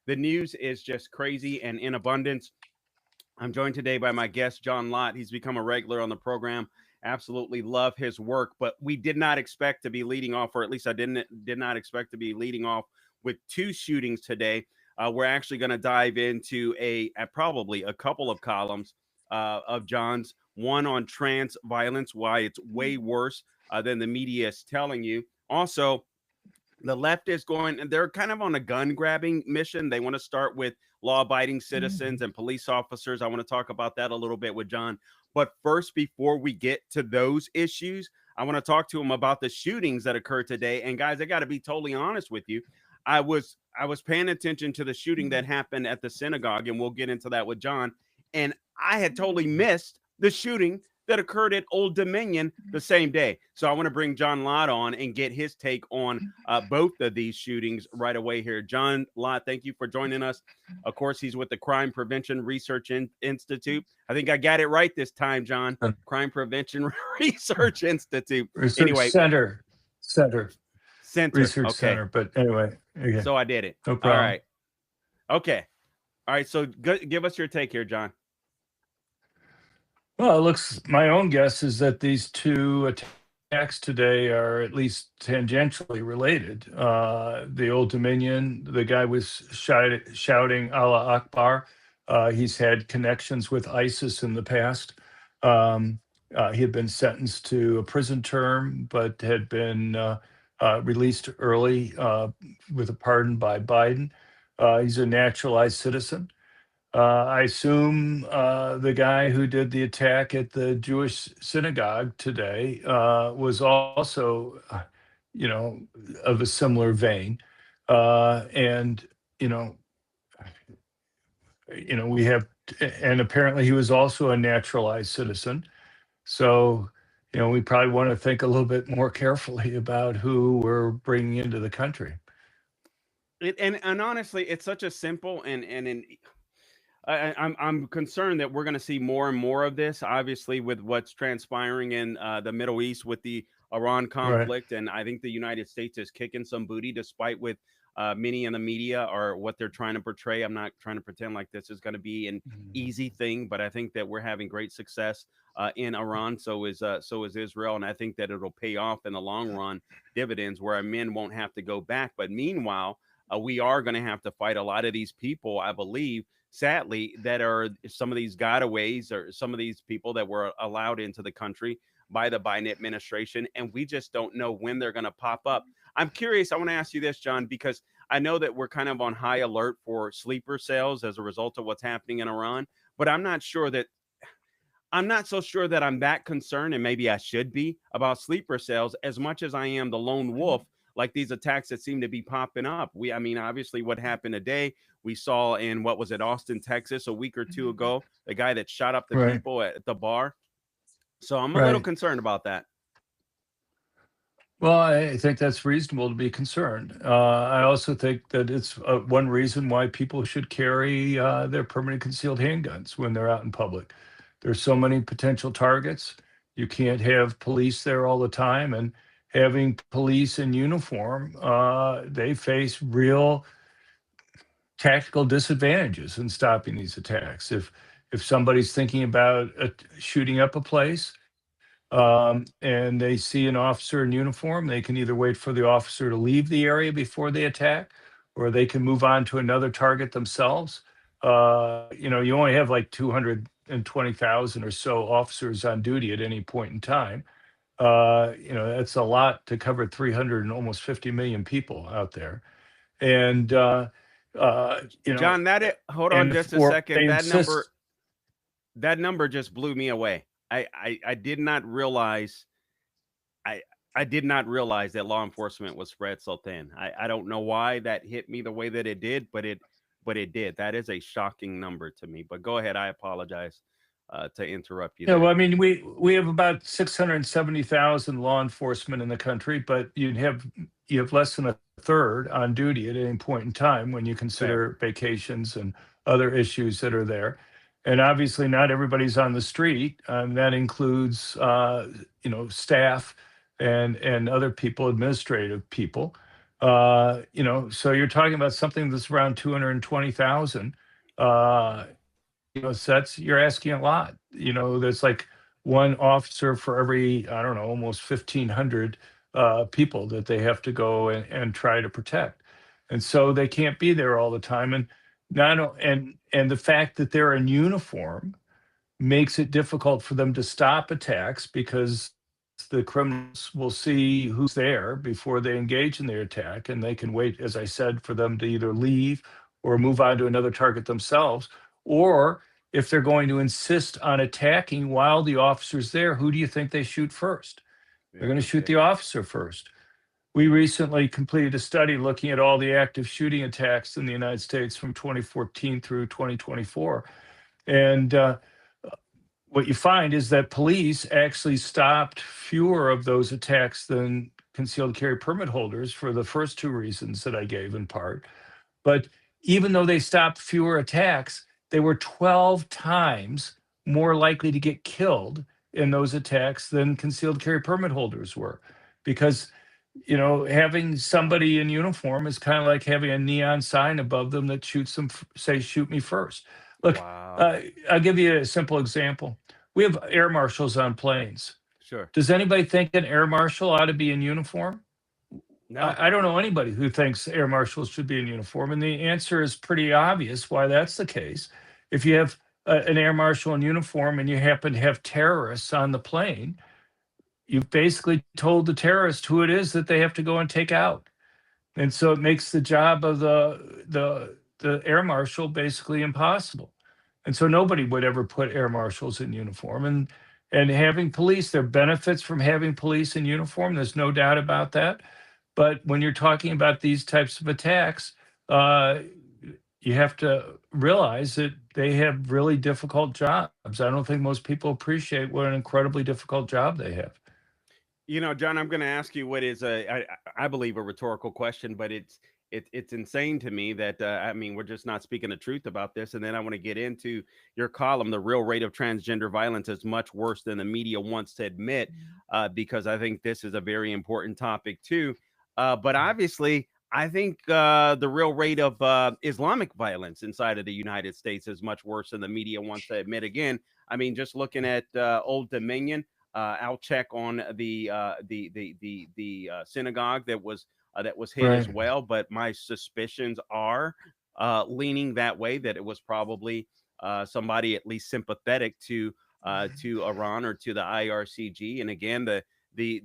The news is just crazy and in abundance. I'm joined today by my guest, John Lott. He's become a regular on the program. Absolutely love his work, but we did not expect to be leading off, or at least I did not expect to be leading off with two shootings today. We're actually going to dive into probably a couple of columns of John's. One on trans violence, why it's way worse than the media is telling you. Also, the left is going, and they're kind of on a gun grabbing mission. They want to start with law abiding citizens and police officers. I want to talk about that a little bit with John. But first, before we get to those issues, I want to talk to him about the shootings that occurred today. And guys, I got to be totally honest with you. I was paying attention to the shooting that happened at the synagogue, and we'll get into that with John. And I had totally missed the shooting that occurred at Old Dominion the same day. So I want to bring John Lott on and get his take on both of these shootings right away here. John Lott, thank you for joining us. Of course, he's with the Crime Prevention Research Institute. I think I got it right this time, John. Crime Prevention Research Institute. Research Center. Research Okay. Center. But anyway. Okay. So I did it. No problem. All right. Okay. All right. So give us your take here, John. Well, my own guess is that these two attacks today are at least tangentially related. The Old Dominion, the guy was shouting Allah Akbar. He's had connections with ISIS in the past. He had been sentenced to a prison term, but had been released early with a pardon by Biden. He's a naturalized citizen. I assume the guy who did the attack at the Jewish synagogue today was also, of a similar vein. And we have, and apparently he was also a naturalized citizen. So, we probably want to think a little bit more carefully about who we're bringing into the country. And honestly, it's such a simple I'm concerned that we're going to see more and more of this, obviously, with what's transpiring in the Middle East with the Iran conflict. Right. And I think the United States is kicking some booty, despite with many in the media or what they're trying to portray. I'm not trying to pretend like this is going to be an easy thing, but I think that we're having great success in Iran. So is Israel. And I think that it'll pay off in the long run dividends where our men won't have to go back. But meanwhile, we are going to have to fight a lot of these people, I believe, sadly, that are some of these gotaways or some of these people that were allowed into the country by the Biden administration. And we just don't know when they're going to pop up. I'm curious. I want to ask you this, John, because I know that we're kind of on high alert for sleeper cells as a result of what's happening in Iran. But I'm not so sure that I'm that concerned, and maybe I should be, about sleeper cells as much as I am the lone wolf, like these attacks that seem to be popping up. Obviously what happened today, we saw in, what was it, Austin, Texas, a week or two ago, the guy that shot up the people at the bar. So I'm a little concerned about that. Well, I think that's reasonable to be concerned. I also think that it's one reason why people should carry their permanent concealed handguns when they're out in public. There's so many potential targets. You can't have police there all the time, and having police in uniform, they face real tactical disadvantages in stopping these attacks. If somebody's thinking about shooting up a place and they see an officer in uniform, they can either wait for the officer to leave the area before they attack, or they can move on to another target themselves. You only have like 220,000 or so officers on duty at any point in time. That's a lot to cover 300 and almost 50 million people out there. And, John, hold on just a second. That number just blew me away. I did not realize, I did not realize that law enforcement was spread so thin. I don't know why that hit me the way that it did, but it did. That is a shocking number to me, but go ahead. I apologize to interrupt you. Yeah, well, I mean, we have about 670,000 law enforcement in the country, but you have less than a third on duty at any point in time when you consider vacations and other issues that are there. And obviously, not everybody's on the street. That includes, staff and other people, administrative people. So you're talking about something that's around 220,000. Uh, so you're asking a lot. There's like one officer for every, I don't know, almost 1,500 people that they have to go and try to protect. And so they can't be there all the time. And and the fact that they're in uniform makes it difficult for them to stop attacks because the criminals will see who's there before they engage in their attack, and they can wait, as I said, for them to either leave or move on to another target themselves. Or if they're going to insist on attacking while the officer's there, who do you think they shoot first? They're going to shoot the officer first. We recently completed a study looking at all the active shooting attacks in the United States from 2014 through 2024. And what you find is that police actually stopped fewer of those attacks than concealed carry permit holders for the first two reasons that I gave in part. But even though they stopped fewer attacks, they were 12 times more likely to get killed in those attacks than concealed carry permit holders were. Because, having somebody in uniform is kind of like having a neon sign above them that shoots them, say, shoot me first. Look, Wow. I'll give you a simple example. We have air marshals on planes. Sure. Does anybody think an air marshal ought to be in uniform? No. I don't know anybody who thinks air marshals should be in uniform. And the answer is pretty obvious why that's the case. If you have an air marshal in uniform and you happen to have terrorists on the plane, you've basically told the terrorist who it is that they have to go and take out. And so it makes the job of the air marshal basically impossible. And so nobody would ever put air marshals in uniform. And having police, there are benefits from having police in uniform. There's no doubt about that. But when you're talking about these types of attacks, you have to realize that they have really difficult jobs. I don't think most people appreciate what an incredibly difficult job they have. John, I'm going to ask you what is I believe a rhetorical question, but it's insane to me that I mean, we're just not speaking the truth about this. And then I want to get into your column. The real rate of transgender violence is much worse than the media wants to admit, because I think this is a very important topic too. But obviously, I think the real rate of Islamic violence inside of the United States is much worse than the media wants to admit. Again, I mean, just looking at Old Dominion. I'll check on the synagogue that was hit as well, but my suspicions are leaning that way, that it was probably somebody at least sympathetic to Iran or to the IRCG. And again, the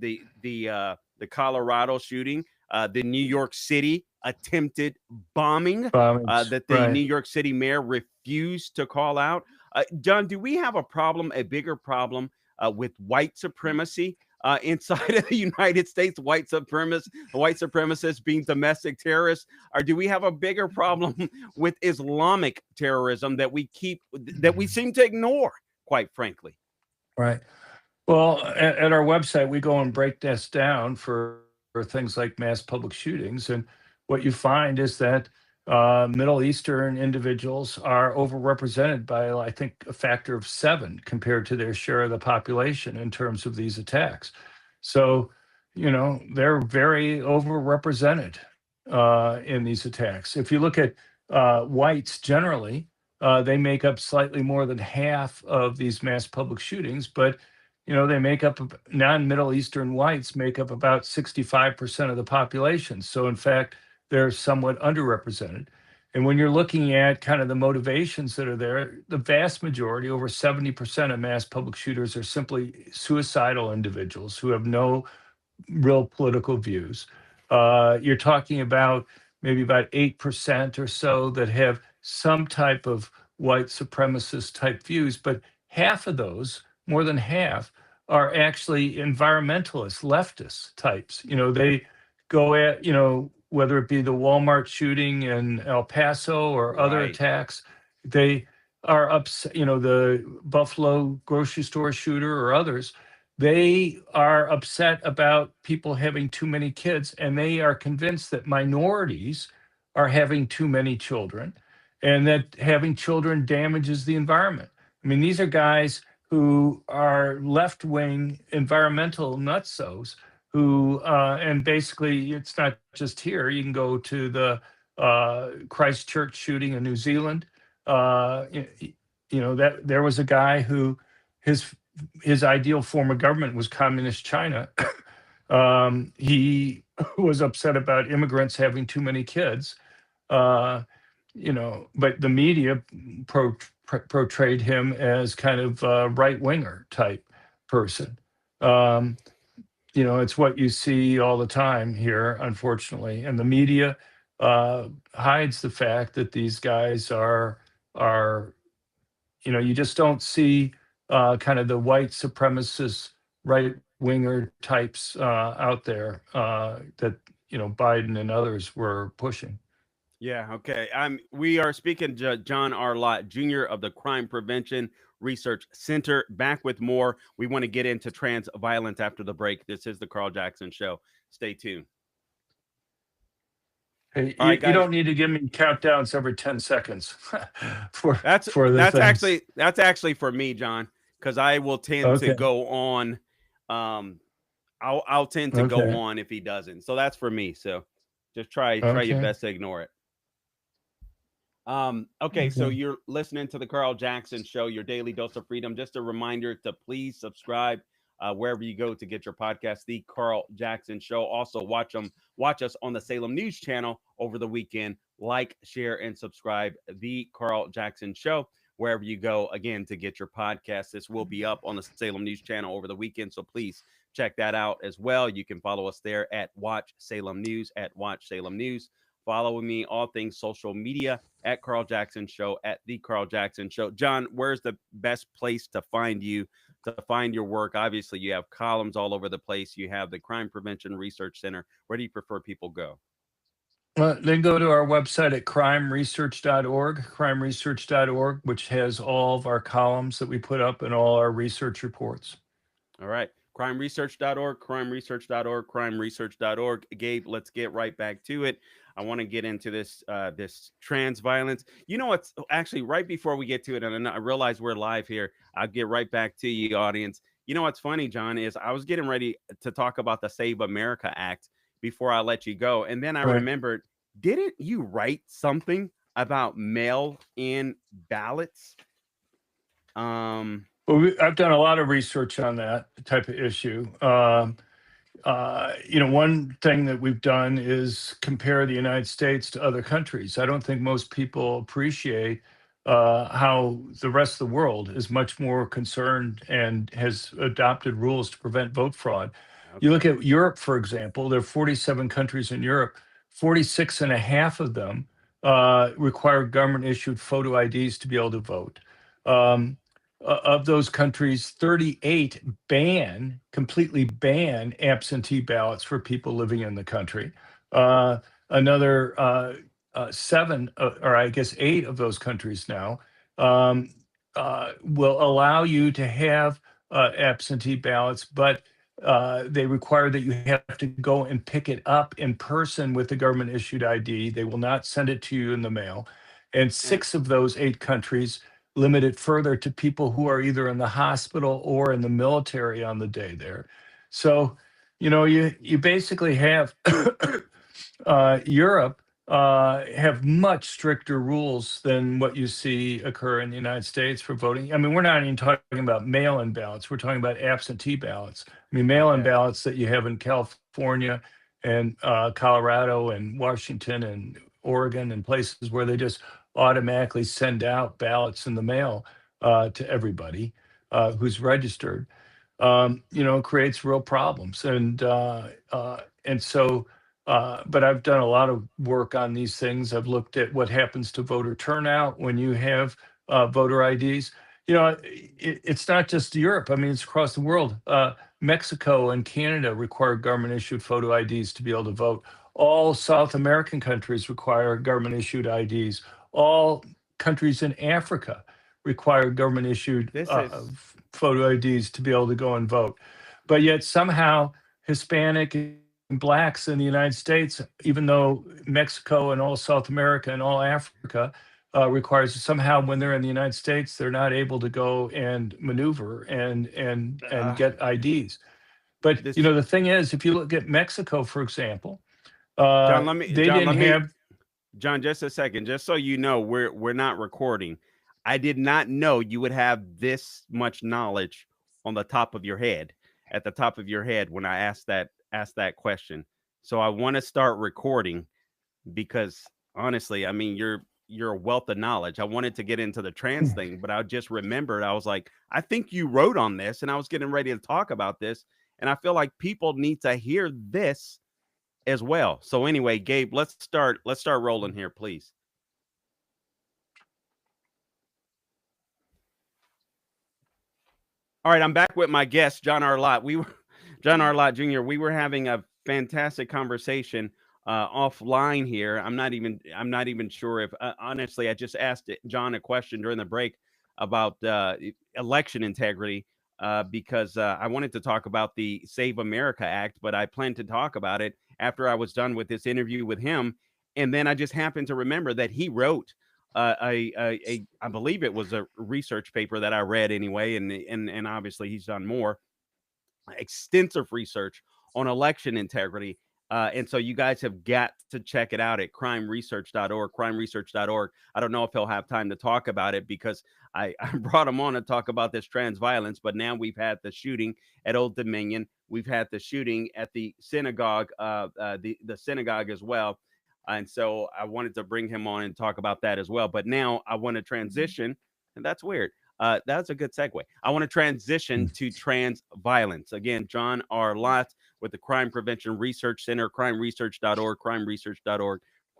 Colorado shooting, the New York City attempted bombing that the New York City mayor refused to call out. John, do we have a bigger problem with white supremacy inside of the United States, white supremacists being domestic terrorists? Or do we have a bigger problem with Islamic terrorism that we seem to ignore, quite frankly? Right. Well, at our website, we go and break this down for things like mass public shootings. And what you find is that Middle Eastern individuals are overrepresented by, I think, a factor of 7 compared to their share of the population in terms of these attacks. So, they're very overrepresented in these attacks. If you look at whites generally, they make up slightly more than half of these mass public shootings, but they make up, non-Middle Eastern whites make up about 65% of the population. So in fact, they're somewhat underrepresented. And when you're looking at kind of the motivations that are there, the vast majority, over 70% of mass public shooters, are simply suicidal individuals who have no real political views. You're talking about maybe about 8% or so that have some type of white supremacist type views, but half of those, more than half, are actually environmentalist, leftist types. They go at, whether it be the Walmart shooting in El Paso or other attacks, they are upset, the Buffalo grocery store shooter or others, they are upset about people having too many kids, and they are convinced that minorities are having too many children and that having children damages the environment. I mean, these are guys who are left-wing environmental nutsos who and basically it's not just here. You can go to the Christchurch shooting in New Zealand. That there was a guy who his ideal form of government was communist China. He was upset about immigrants having too many kids. But the media portrayed him as kind of a right winger type person. It's what you see all the time here, unfortunately, and the media hides the fact that these guys are you just don't see kind of the white supremacist right winger types out there that Biden and others were pushing. Yeah, okay. We are speaking to John R. Lott Jr. of the Crime Prevention Research Center. Back with more. We want to get into trans violence after the break. This is the Carl Jackson Show. Stay tuned. Hey, you don't need to give me countdowns every 10 seconds that's actually for me, John, because I will tend to go on. I'll tend to go on if he doesn't. So that's for me. So just try your best to ignore it. Okay, so you're listening to the Carl Jackson Show, your daily dose of freedom. Just a reminder to please subscribe wherever you go to get your podcast, The Carl Jackson Show. Also, watch us on the Salem News Channel over the weekend. Like, share, and subscribe, The Carl Jackson Show, wherever you go, again, to get your podcast. This will be up on the Salem News Channel over the weekend, so please check that out as well. You can follow us there at Watch Salem News, at Watch Salem News. Follow me, all things social media, at Carl Jackson Show, at The Carl Jackson Show. John, where's the best place to find you, to find your work? Obviously, you have columns all over the place. You have the Crime Prevention Research Center. Where do you prefer people go? They go to our website at crimeresearch.org, which has all of our columns that we put up and all our research reports. All right. Crimeresearch.org, crimeresearch.org, crimeresearch.org. Gabe, let's get right back to it. I want to get into this trans violence. You know what's actually, right before we get to it, and I realize we're live here, I'll get right back to you, audience. You know what's funny, John, is I was getting ready to talk about the Save America Act before I let you go. And then I remembered, didn't you write something about mail-in ballots? Well, I've done a lot of research on that type of issue. One thing that we've done is compare the United States to other countries. I don't think most people appreciate how the rest of the world is much more concerned and has adopted rules to prevent vote fraud. You look at Europe, for example, there are 47 countries in Europe. 46 and a half of them require government-issued photo IDs to be able to vote. Of those countries, 38 completely ban absentee ballots for people living in the country. Another 7, or I guess 8 of those countries now will allow you to have absentee ballots, but they require that you have to go and pick it up in person with the government-issued ID. They will not send it to you in the mail. And 6 of those 8 countries limit it further to people who are either in the hospital or in the military on the day there. So, you basically have Europe have much stricter rules than what you see occur in the United States for voting. I mean, we're not even talking about mail-in ballots. We're talking about absentee ballots. I mean, mail-in ballots that you have in California and Colorado and Washington and Oregon and places where they just automatically send out ballots in the mail to everybody who's registered, creates real problems. And so, but I've done a lot of work on these things. I've looked at what happens to voter turnout when you have voter IDs. It's not just Europe. I mean, it's across the world. Mexico and Canada require government-issued photo IDs to be able to vote. All South American countries require government-issued IDs. All countries in Africa require government-issued photo IDs to be able to go and vote. But yet somehow Hispanic and Blacks in the United States, even though Mexico and all South America and all Africa requires, somehow when they're in the United States, they're not able to go and maneuver and get IDs. But This, the thing is, if you look at Mexico, for example, John, they didn't have. John, just a second, just so you know, we're not recording. I did not know you would have this much knowledge on the top of your head, at the top of your head when I asked that question. So I want to start recording because honestly, I mean, you're a wealth of knowledge. I wanted to get into the trans thing, but I just remembered I was like, I think you wrote on this, and I was getting ready to talk about this, and I feel like people need to hear this as well. So anyway, Gabe, let's start rolling here, please. All right, I'm back with my guest, John R. Lott. John R. Lott Jr. We were having a fantastic conversation offline here. I'm not even sure if honestly, I just asked John a question during the break about election integrity because I wanted to talk about the Save America Act, but I planned to talk about it after I was done with this interview with him, and then I just happened to remember that he wrote I believe it was a research paper that I read anyway, and obviously he's done more extensive research on election integrity. And so you guys have got to check it out at crimeresearch.org. I don't know if he'll have time to talk about it because I brought him on to talk about this trans violence, but now we've had the shooting at Old Dominion. We've had the shooting at the synagogue, the synagogue as well. And so I wanted to bring him on and talk about that as well. But now I want to transition, and that's weird. That's a good segue. I want to transition to trans violence. Again, John R. Lott with the Crime Prevention Research Center, crimeresearch.org,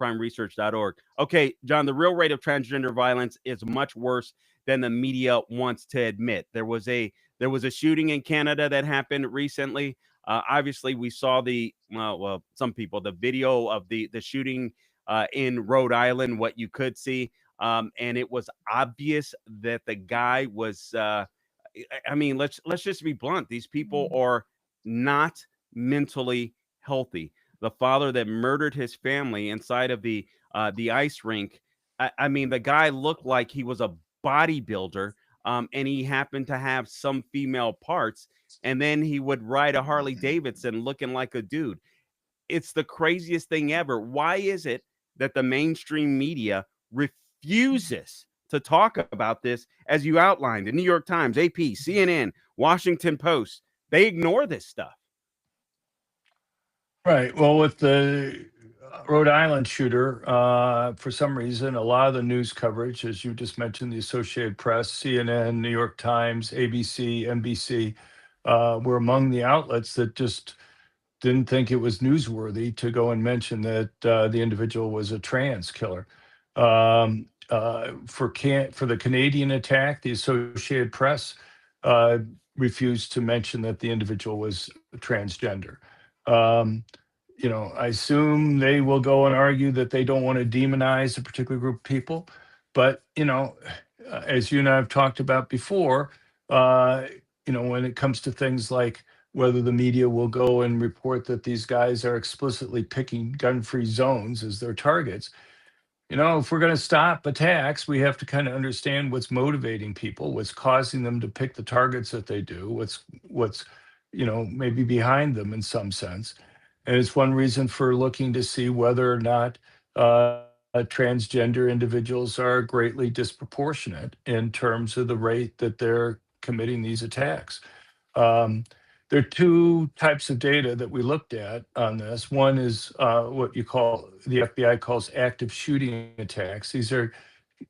crimeresearch.org. Okay, John, the real rate of transgender violence is much worse than the media wants to admit. There was a shooting in Canada that happened recently. Obviously, we saw some people, the video of the shooting in Rhode Island, what you could see. And it was obvious that the guy was, I mean, let's just be blunt. These people are not mentally healthy. The father that murdered his family inside of the ice rink. I mean, the guy looked like he was a bodybuilder, and he happened to have some female parts. And then he would ride a Harley Davidson looking like a dude. It's the craziest thing ever. Why is it that the mainstream media refuses to talk about this, as you outlined? The New York Times, AP, CNN, Washington Post, they ignore this stuff. Right. Well, with the Rhode Island shooter, for some reason, a lot of the news coverage, as you just mentioned, the Associated Press, CNN, New York Times, ABC, NBC, were among the outlets that just didn't think it was newsworthy to go and mention that the individual was a trans killer. For the Canadian attack, the Associated Press refused to mention that the individual was transgender. I assume they will go and argue that they don't want to demonize a particular group of people. But, as you and I have talked about before, when it comes to things like whether the media will go and report that these guys are explicitly picking gun-free zones as their targets, if we're going to stop attacks, we have to kind of understand what's motivating people, what's causing them to pick the targets that they do, what's maybe behind them in some sense. And it's one reason for looking to see whether or not transgender individuals are greatly disproportionate in terms of the rate that they're committing these attacks. There are two types of data that we looked at on this. One is what the FBI calls active shooting attacks. These are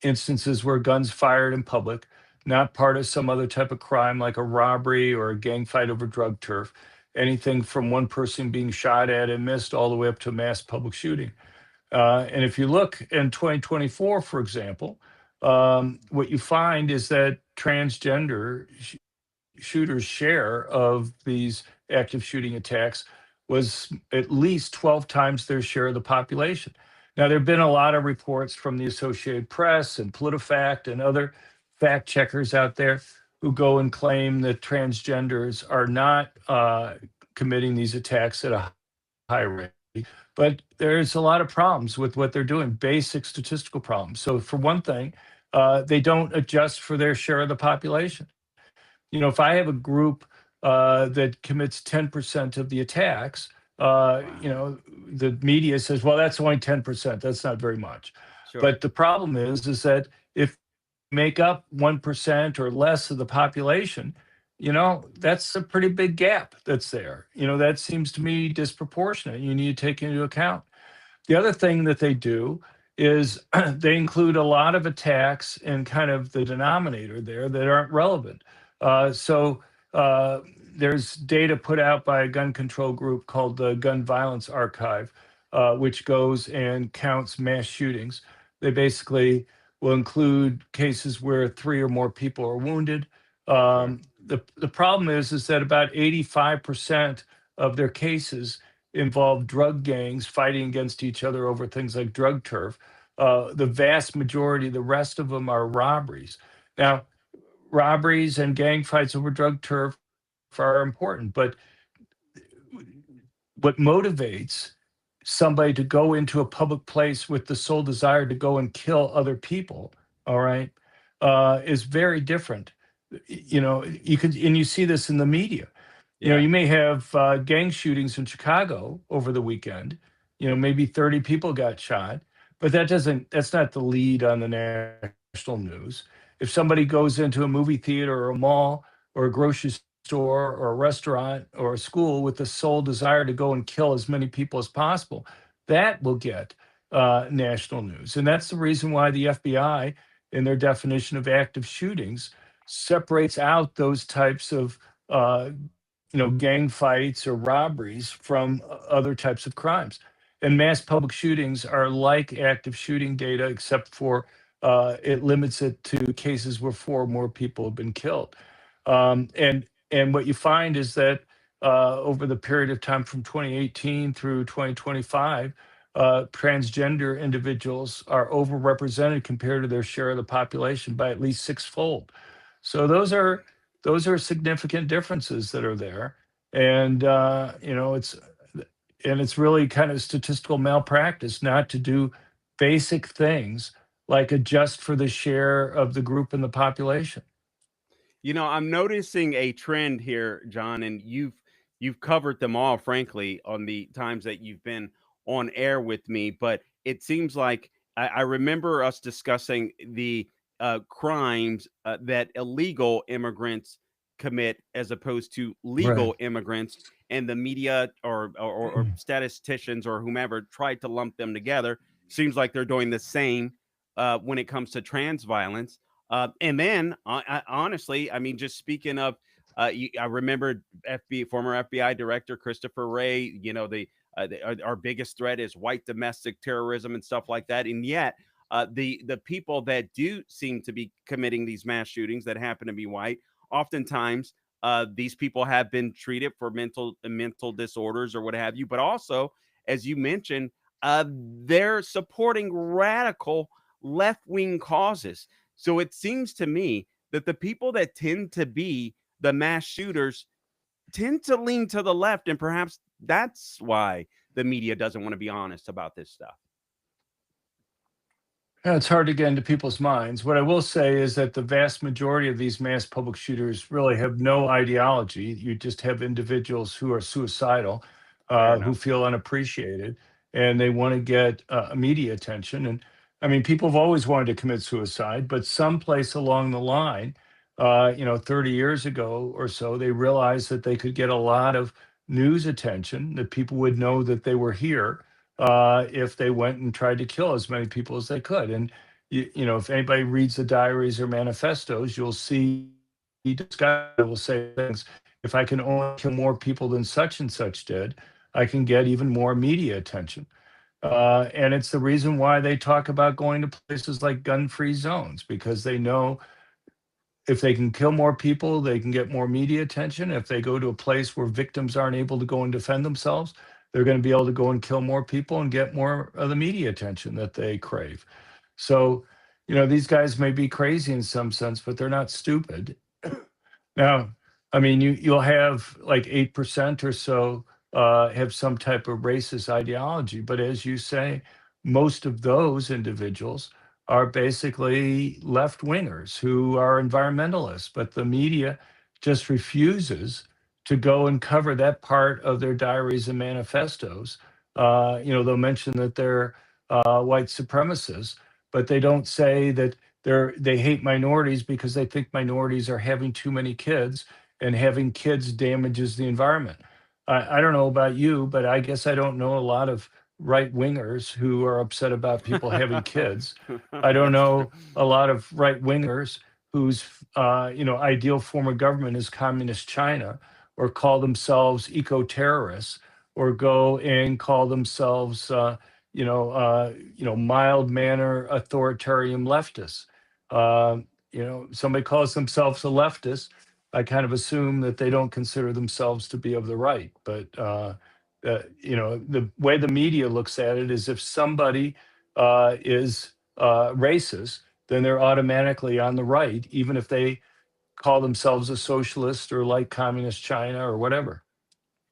instances where guns fired in public, not part of some other type of crime like a robbery or a gang fight over drug turf. Anything from one person being shot at and missed all the way up to mass public shooting. And if you look in 2024, for example, what you find is that transgender shooters' share of these active shooting attacks was at least 12 times their share of the population. Now, there have been a lot of reports from the Associated Press and PolitiFact and other fact checkers out there who go and claim that transgenders are not committing these attacks at a high rate. But there's a lot of problems with what they're doing, basic statistical problems. So for one thing, they don't adjust for their share of the population. If I have a group that commits 10% of the attacks, you Wow. know, the media says, well, that's only 10%. That's not very much. Sure. But the problem is that if you make up 1% or less of the population, you know, that's a pretty big gap that's there. You know, that seems to me disproportionate. You need to take into account. The other thing that they do is they include a lot of attacks in kind of the denominator there that aren't relevant. So there's data put out by a gun control group called the Gun Violence Archive, which goes and counts mass shootings. They basically will include cases where 3 or more people are wounded. Sure. The problem is that about 85% of their cases involve drug gangs fighting against each other over things like drug turf. The vast majority, the rest of them are robberies. Now, robberies and gang fights over drug turf are important, but what motivates somebody to go into a public place with the sole desire to go and kill other people, all right, is very different. You know, you can, and you see this in the media. You know, Yeah. you may have gang shootings in Chicago over the weekend. You know, maybe 30 people got shot, but that's not the lead on the national news. If somebody goes into a movie theater or a mall or a grocery store or a restaurant or a school with the sole desire to go and kill as many people as possible, that will get national news. And that's the reason why the FBI, in their definition of active shootings, separates out those types of gang fights or robberies from other types of crimes. And mass public shootings are like active shooting data, except for it limits it to cases where 4 or more people have been killed. And what you find is that over the period of time from 2018 through 2025, transgender individuals are overrepresented compared to their share of the population by at least sixfold. So those are significant differences that are there, and it's really kind of statistical malpractice not to do basic things like adjust for the share of the group in the population. You know, I'm noticing a trend here, John, and you've covered them all, frankly, on the times that you've been on air with me. But it seems like I remember us discussing the crimes that illegal immigrants commit as opposed to Right. legal immigrants, and the media or statisticians or whomever tried to lump them together. Seems like they're doing the same when it comes to trans violence. And then, honestly, I mean, just speaking of, I remember former FBI Director Christopher Wray. You know, our biggest threat is white domestic terrorism and stuff like that. And yet, the people that do seem to be committing these mass shootings that happen to be white, oftentimes, these people have been treated for mental disorders or what have you. But also, as you mentioned, they're supporting radical left wing causes. So it seems to me that the people that tend to be the mass shooters tend to lean to the left, and perhaps that's why the media doesn't want to be honest about this stuff. Yeah, it's hard to get into people's minds. What I will say is that the vast majority of these mass public shooters really have no ideology. You just have individuals who are suicidal, Fair who enough. feel unappreciated, and they want to get media attention. And I mean, people have always wanted to commit suicide, but someplace along the line, 30 years ago or so, they realized that they could get a lot of news attention, that people would know that they were here if they went and tried to kill as many people as they could. And if anybody reads the diaries or manifestos, you'll see this guy will say things. If I can only kill more people than such and such did, I can get even more media attention. And it's the reason why they talk about going to places like gun-free zones, because they know if they can kill more people, they can get more media attention. If they go to a place where victims aren't able to go and defend themselves, they're going to be able to go and kill more people and get more of the media attention that they crave. So, these guys may be crazy in some sense, but they're not stupid. Now, I mean, you'll have like 8% or so have some type of racist ideology, but as you say, most of those individuals are basically left wingers who are environmentalists, but the media just refuses to go and cover that part of their diaries and manifestos. They'll mention that they're white supremacists, but they don't say that they hate minorities because they think minorities are having too many kids, and having kids damages the environment. I don't know about you, but I guess I don't know a lot of right wingers who are upset about people having kids. I don't That's know true. a lot of right wingers whose ideal form of government is communist China, or call themselves eco-terrorists, or go and call themselves mild manner authoritarian leftists. Somebody calls themselves a leftist, I kind of assume that they don't consider themselves to be of the right. But the way the media looks at it is, if somebody is racist, then they're automatically on the right, even if they call themselves a socialist or like communist China or whatever.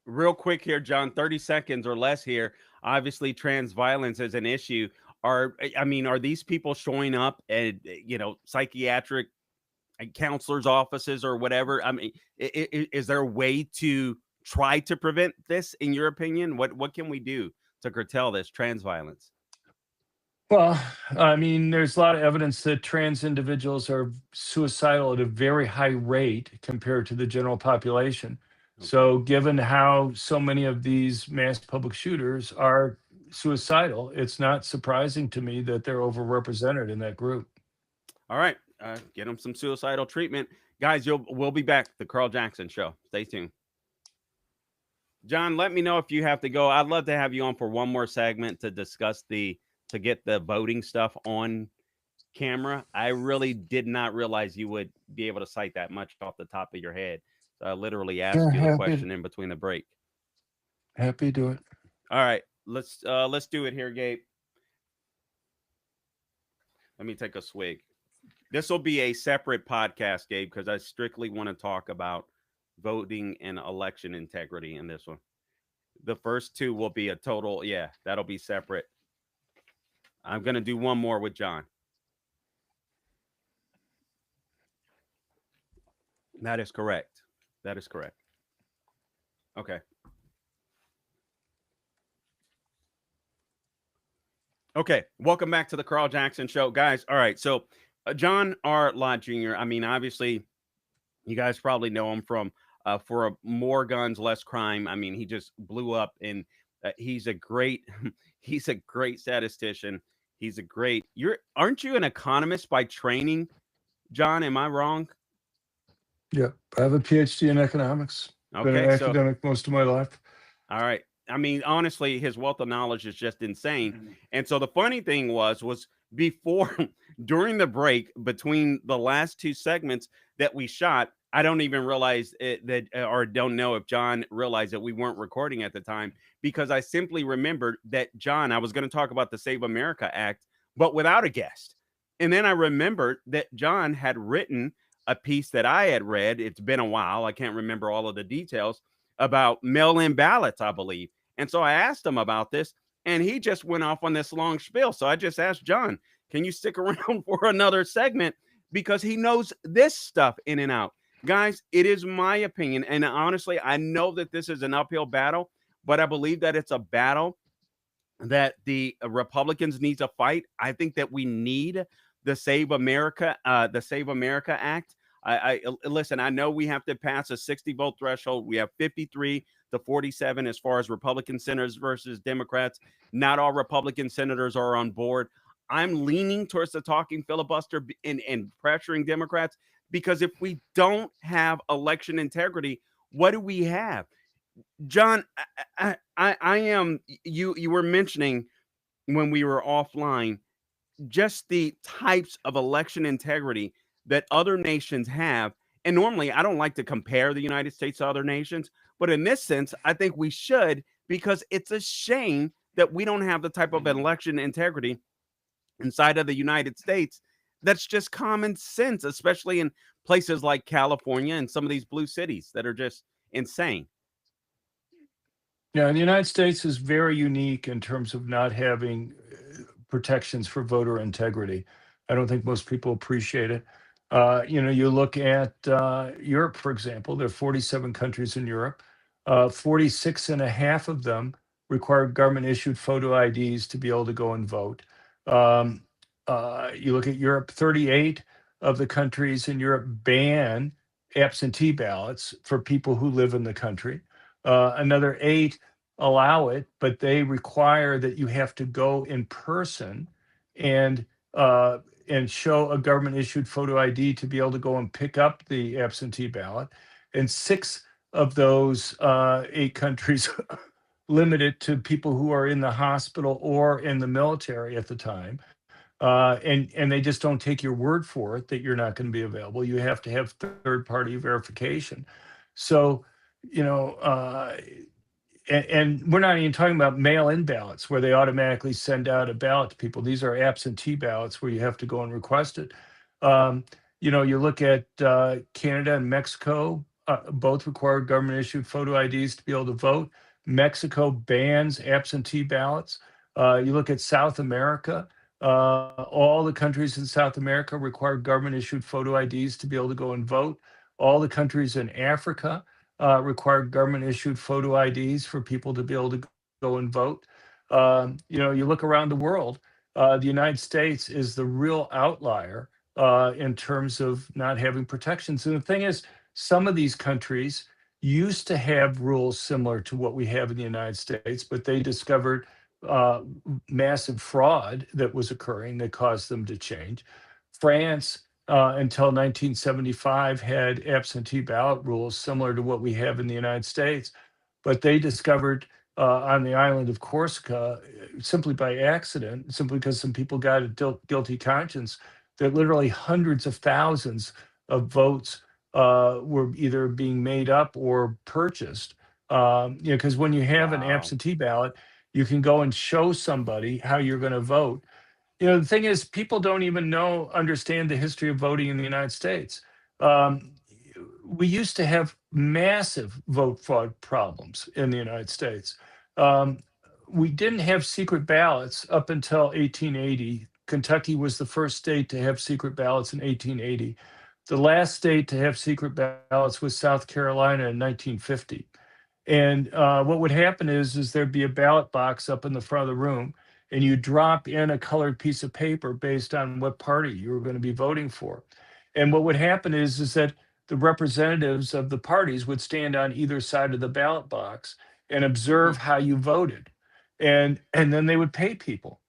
Real quick here, John, 30 seconds or less here. Obviously, trans violence is an issue. Are these people showing up at, psychiatric counselors' offices or whatever? I mean, is there a way to try to prevent this, in your opinion? What can we do to curtail this trans violence? Well, I mean, there's a lot of evidence that trans individuals are suicidal at a very high rate compared to the general population. Okay. So, given how so many of these mass public shooters are suicidal, it's not surprising to me that they're overrepresented in that group. All right. Get them some suicidal treatment. Guys, we'll be back. The Carl Jackson Show. Stay tuned. John, let me know if you have to go. I'd love to have you on for one more segment to discuss to get the voting stuff on camera. I really did not realize you would be able to cite that much off the top of your head. So I literally Yeah, asked you the question in between the break. happy to do it. All right, let's do it here, Gabe. Let me take a swig. This will be a separate podcast, Gabe, because I strictly want to talk about voting and election integrity in this one. The first two will be a total, that'll be separate. I'm going to do one more with John. That is correct. That is correct. Okay. Okay. Welcome back to the Carl Jackson Show, guys. All right. So, John R. Lott Jr., I mean, obviously, you guys probably know him from for More Guns, Less Crime. I mean, he just blew up, and he's a great he's a great statistician. Aren't you an economist by training, John? Am I wrong? Yeah, I have a PhD in economics. Been an Okay, so academic most of my life. all right. I mean, honestly, his wealth of knowledge is just insane. And so the funny thing was before during the break between the last two segments that we shot, I don't even realize or don't know if John realized that we weren't recording at the time, because I simply remembered that I was going to talk about the Save America Act, but without a guest. And then I remembered that John had written a piece that I had read. It's been a while. I can't remember all of the details about mail-in ballots, I believe. And so I asked him about this, and he just went off on this long spiel. So I just asked John, can you stick around for another segment? Because he knows this stuff in and out. Guys, it is my opinion, and honestly, I know that this is an uphill battle, but I believe that it's a battle that the Republicans need to fight. I think that we need the Save America Act. I listen. I know we have to pass a 60 vote threshold. We have 53 to 47 as far as Republican senators versus Democrats. Not all Republican senators are on board. I'm leaning towards the talking filibuster and pressuring Democrats, because if we don't have election integrity, what do we have? John, I am you were mentioning when we were offline just the types of election integrity that other nations have. And normally I don't like to compare the United States to other nations, but in this sense, I think we should, because it's a shame that we don't have the type of election integrity inside of the United States that's just common sense, especially in places like California and some of these blue cities that are just insane. Yeah, the United States is very unique in terms of not having protections for voter integrity. I don't think most people appreciate it. You look at Europe, for example, there are 47 countries in Europe. 46 and a half of them require government issued photo IDs to be able to go and vote. Um, you look at Europe, 38 of the countries in Europe ban absentee ballots for people who live in the country. Another 8 allow it, but they require that you have to go in person and uh, and show a government issued photo ID to be able to go and pick up the absentee ballot. And 6 of those 8 countries limit it to people who are in the hospital or in the military at the time. And they just don't take your word for it that you're not going to be available. You have to have third party verification. So, you know, and we're not even talking about mail-in ballots where they automatically send out a ballot to people. These are absentee ballots where you have to go and request it. Um, you look at Canada and Mexico, both require government-issued photo IDs to be able to vote. Mexico bans absentee ballots. You look at South America, all the countries in South America require government-issued photo IDs to be able to go and vote. All the countries in Africa require government issued photo IDs for people to be able to go and vote. You look around the world, the United States is the real outlier in terms of not having protections. And the thing is, some of these countries used to have rules similar to what we have in the United States, but they discovered uh, massive fraud that was occurring that caused them to change. France until 1975 had absentee ballot rules similar to what we have in the United States, but they discovered on the island of Corsica, simply by accident, simply because some people got a guilty conscience, that literally hundreds of thousands of votes were either being made up or purchased. Because when you have an Wow. absentee ballot, you can go and show somebody how you're going to vote. The thing is, people don't even understand the history of voting in the United States. Um, we used to have massive vote fraud problems in the United States. Um, we didn't have secret ballots up until 1880. Kentucky was the first state to have secret ballots in 1880. The last state to have secret ballots was South Carolina in 1950. And what would happen is there'd be a ballot box up in the front of the room, and you drop in a colored piece of paper based on what party you were going to be voting for. And what would happen is that the representatives of the parties would stand on either side of the ballot box and Mhm. observe how you voted, and then they would pay people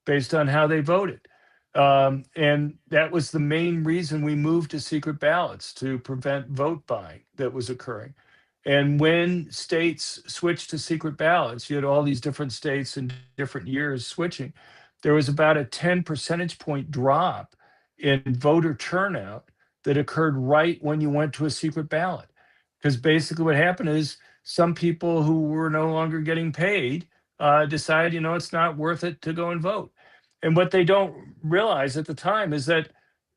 based on how they voted. And that was the main reason we moved to secret ballots, to prevent vote buying that was occurring. And when states switched to secret ballots, you had all these different states in different years switching. There was about a 10 percentage point drop in voter turnout that occurred right when you went to a secret ballot. Because basically what happened is some people who were no longer getting paid decide, it's not worth it to go and vote. And what they don't realize at the time is that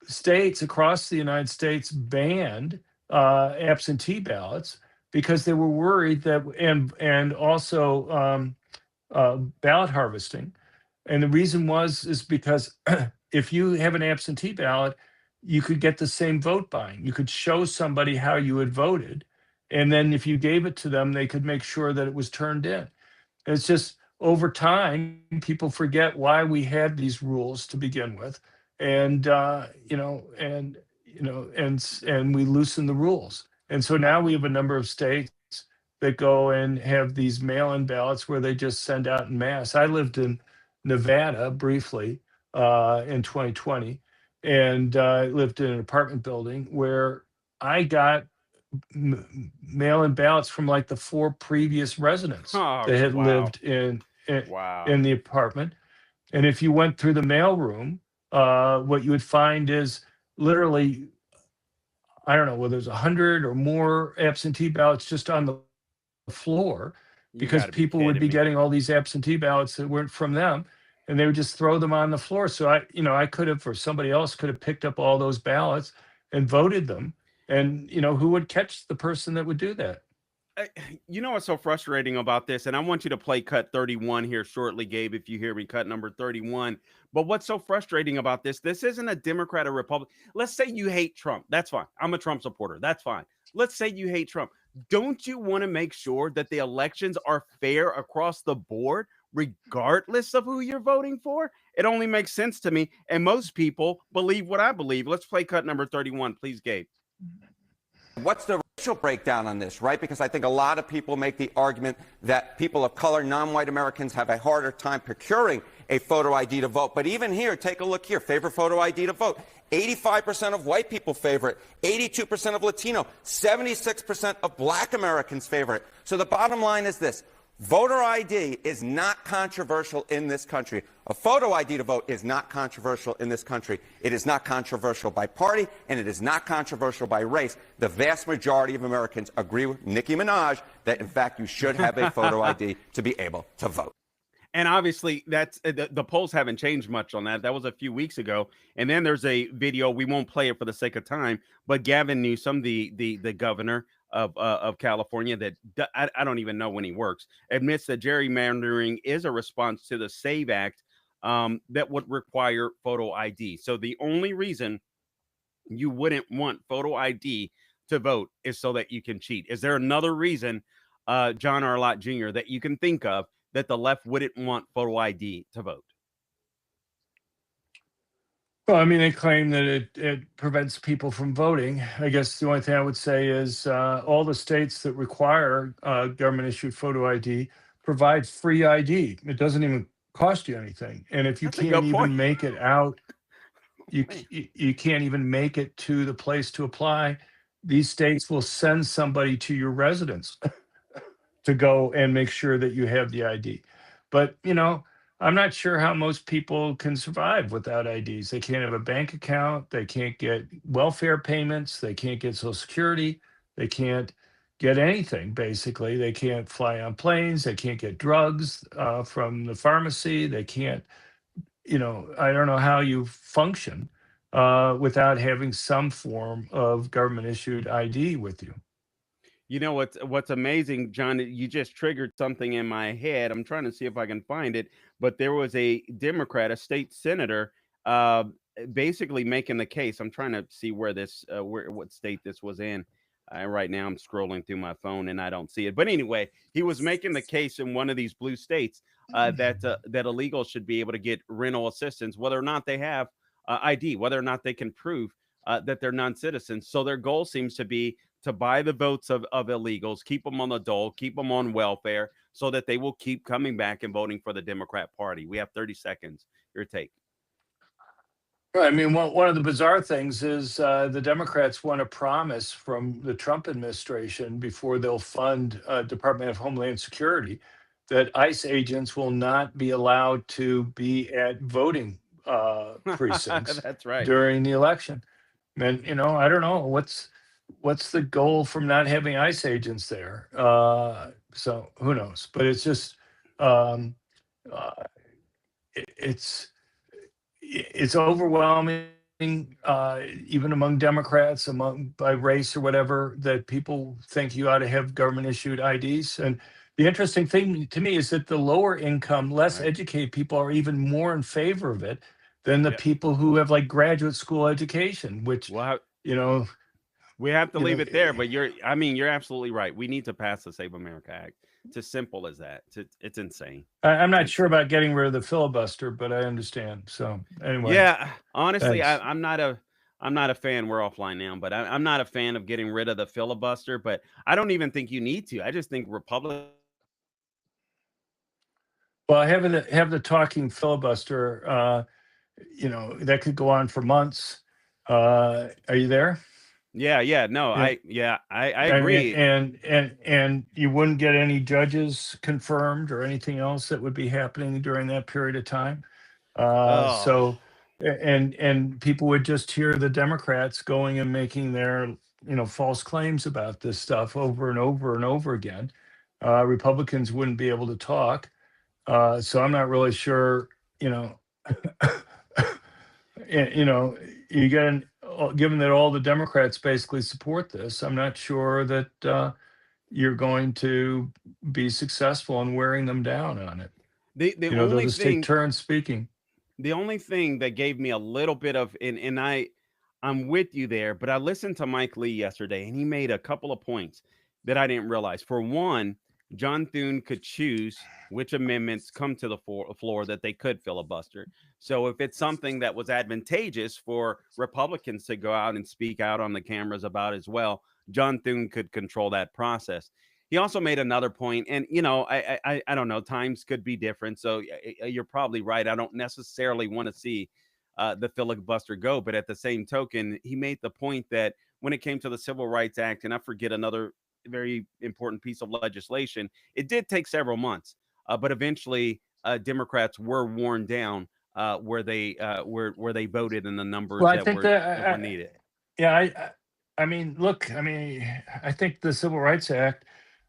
states across the United States banned absentee ballots because they were worried that, and also ballot harvesting. And the reason is because if you have an absentee ballot, you could get the same vote buying. You could show somebody how you had voted, and then if you gave it to them, they could make sure that it was turned in. And it's just over time, people forget why we had these rules to begin with, and and we loosen the rules. And so Uh, now we have a number of states that go and have these mail-in ballots where they just send out in mass. I lived in Nevada briefly in 2020, and I lived in an apartment building where I got mail-in ballots from like the 4 previous residents oh, that had wow. lived Wow. in the apartment. And if you went through the mailroom, what you would find is literally, I don't know, whether there's 100 or more absentee ballots just on the floor, You because got to be people would kidding be me. getting all these absentee ballots that weren't from them, and they would just throw them on the floor. So I could have, or somebody else could have picked up all those ballots and voted them. And who would catch the person that would do that? You know what's so frustrating about this? And I want you to play cut 31 here shortly, Gabe, if you hear me, cut number 31. But what's so frustrating about this? This isn't a Democrat or Republican. Let's say you hate Trump. That's fine. I'm a Trump supporter. That's fine. Let's say you hate Trump. Don't you want to make sure that the elections are fair across the board, regardless of who you're voting for? It only makes sense to me. And most people believe what I believe. Let's play cut number 31, please, Gabe. What's the racial breakdown on this, right? Because I think a lot of people make the argument that people of color, non-white Americans, have a harder time procuring a photo ID to vote. But even here, take a look here, favorite photo ID to vote. 85% of white people favor it, 82% of Latino, 76% of black Americans favor it. So the bottom line is this. Voter ID is not controversial in this country. A photo ID to vote is not controversial in this country. It is not controversial by party, and it is not controversial by race. The vast majority of Americans agree with Nicki Minaj that, in fact, you should have a photo ID to be able to vote. And obviously, that's the polls haven't changed much on that. That was a few weeks ago. And then there's a video. We won't play it for the sake of time, but Gavin Newsom, the governor of California, that I don't even know when he works, admits that gerrymandering is a response to the SAVE Act that would require photo ID. So the only reason you wouldn't want photo ID to vote is so that you can cheat. Is there another reason, John Arlott Jr., that you can think of that the left wouldn't want photo ID to vote? Well, I mean, they claim that it prevents people from voting. I guess the only thing I would say is all the states that require government-issued photo ID provide free ID. It doesn't even cost you anything. And if you That's a can't good point. even make it out, you Man. you can't even make it to the place to apply, these states will send somebody to your residence to go and make sure that you have the ID. But, I'm not sure how most people can survive without IDs. They can't have a bank account. They can't get welfare payments. They can't get Social Security. They can't get anything, basically. They can't fly on planes. They can't get drugs from the pharmacy. They can't, I don't know how you function without having some form of government issued ID with you. You know what's amazing, John? You just triggered something in my head. I'm trying to see if I can find it, but there was a Democrat, a state senator, uh, basically making the case. I'm trying to see where what state this was in. Right now, I'm scrolling through my phone and I don't see it. But anyway, he was making the case in one of these blue states that illegals should be able to get rental assistance, whether or not they have ID, whether or not they can prove that they're non-citizens. So their goal seems to be to buy the votes of illegals, keep them on the dole, keep them on welfare, so that they will keep coming back and voting for the Democrat Party. We have 30 seconds. Your take. Right. I mean, one of the bizarre things is the Democrats want a promise from the Trump administration before they'll fund Department of Homeland Security that ICE agents will not be allowed to be at voting precincts That's right. during the election. And, I don't know what's the goal from not having ICE agents there. So who knows? But it's just um, uh, it's overwhelming, even among Democrats, by race or whatever, that people think you ought to have government issued IDs. And the interesting thing to me is that the lower income, less Right. educated people are even more in favor of it than the Yeah. people who have like graduate school education, which, Well, you know, we have to you know, leave it there, but you're absolutely right. We need to pass the Save America Act. It's as simple as that. It's insane. I'm not It's sure about getting rid of the filibuster, but I understand. So anyway, Yeah, honestly, thanks. I'm not a fan. We're offline now, but I'm not a fan of getting rid of the filibuster. But I don't even think you need to. I just think Republicans. Well, have the talking filibuster, that could go on for months. Are you there? Yeah, no, Yeah. I And agree. and you wouldn't get any judges confirmed or anything else that would be happening during that period of time. Oh, So and people would just hear the Democrats going and making their false claims about this stuff over and over and over again. Republicans wouldn't be able to talk. So I'm not really sure, you know, you know, you get given that all the Democrats basically support this, I'm not sure that you're going to be successful in wearing them down on it. The They'll only just take thing turns speaking. the only thing that gave me a little bit of and I'm with you there, but I listened to Mike Lee yesterday and he made a couple of points that I didn't realize. For one, John Thune could choose which amendments come to the floor that they could filibuster. So if it's something that was advantageous for Republicans to go out and speak out on the cameras about as well, John Thune could control that process. He also made another point, and I don't know, times could be different. So you're probably right. I don't necessarily want to see the filibuster go, but at the same token, he made the point that when it came to the Civil Rights Act, and I forget another very important piece of legislation, it did take several months, but eventually Democrats were worn down where they voted in the numbers Well, I that think were needed. yeah, I mean, look, I mean, I think the Civil Rights Act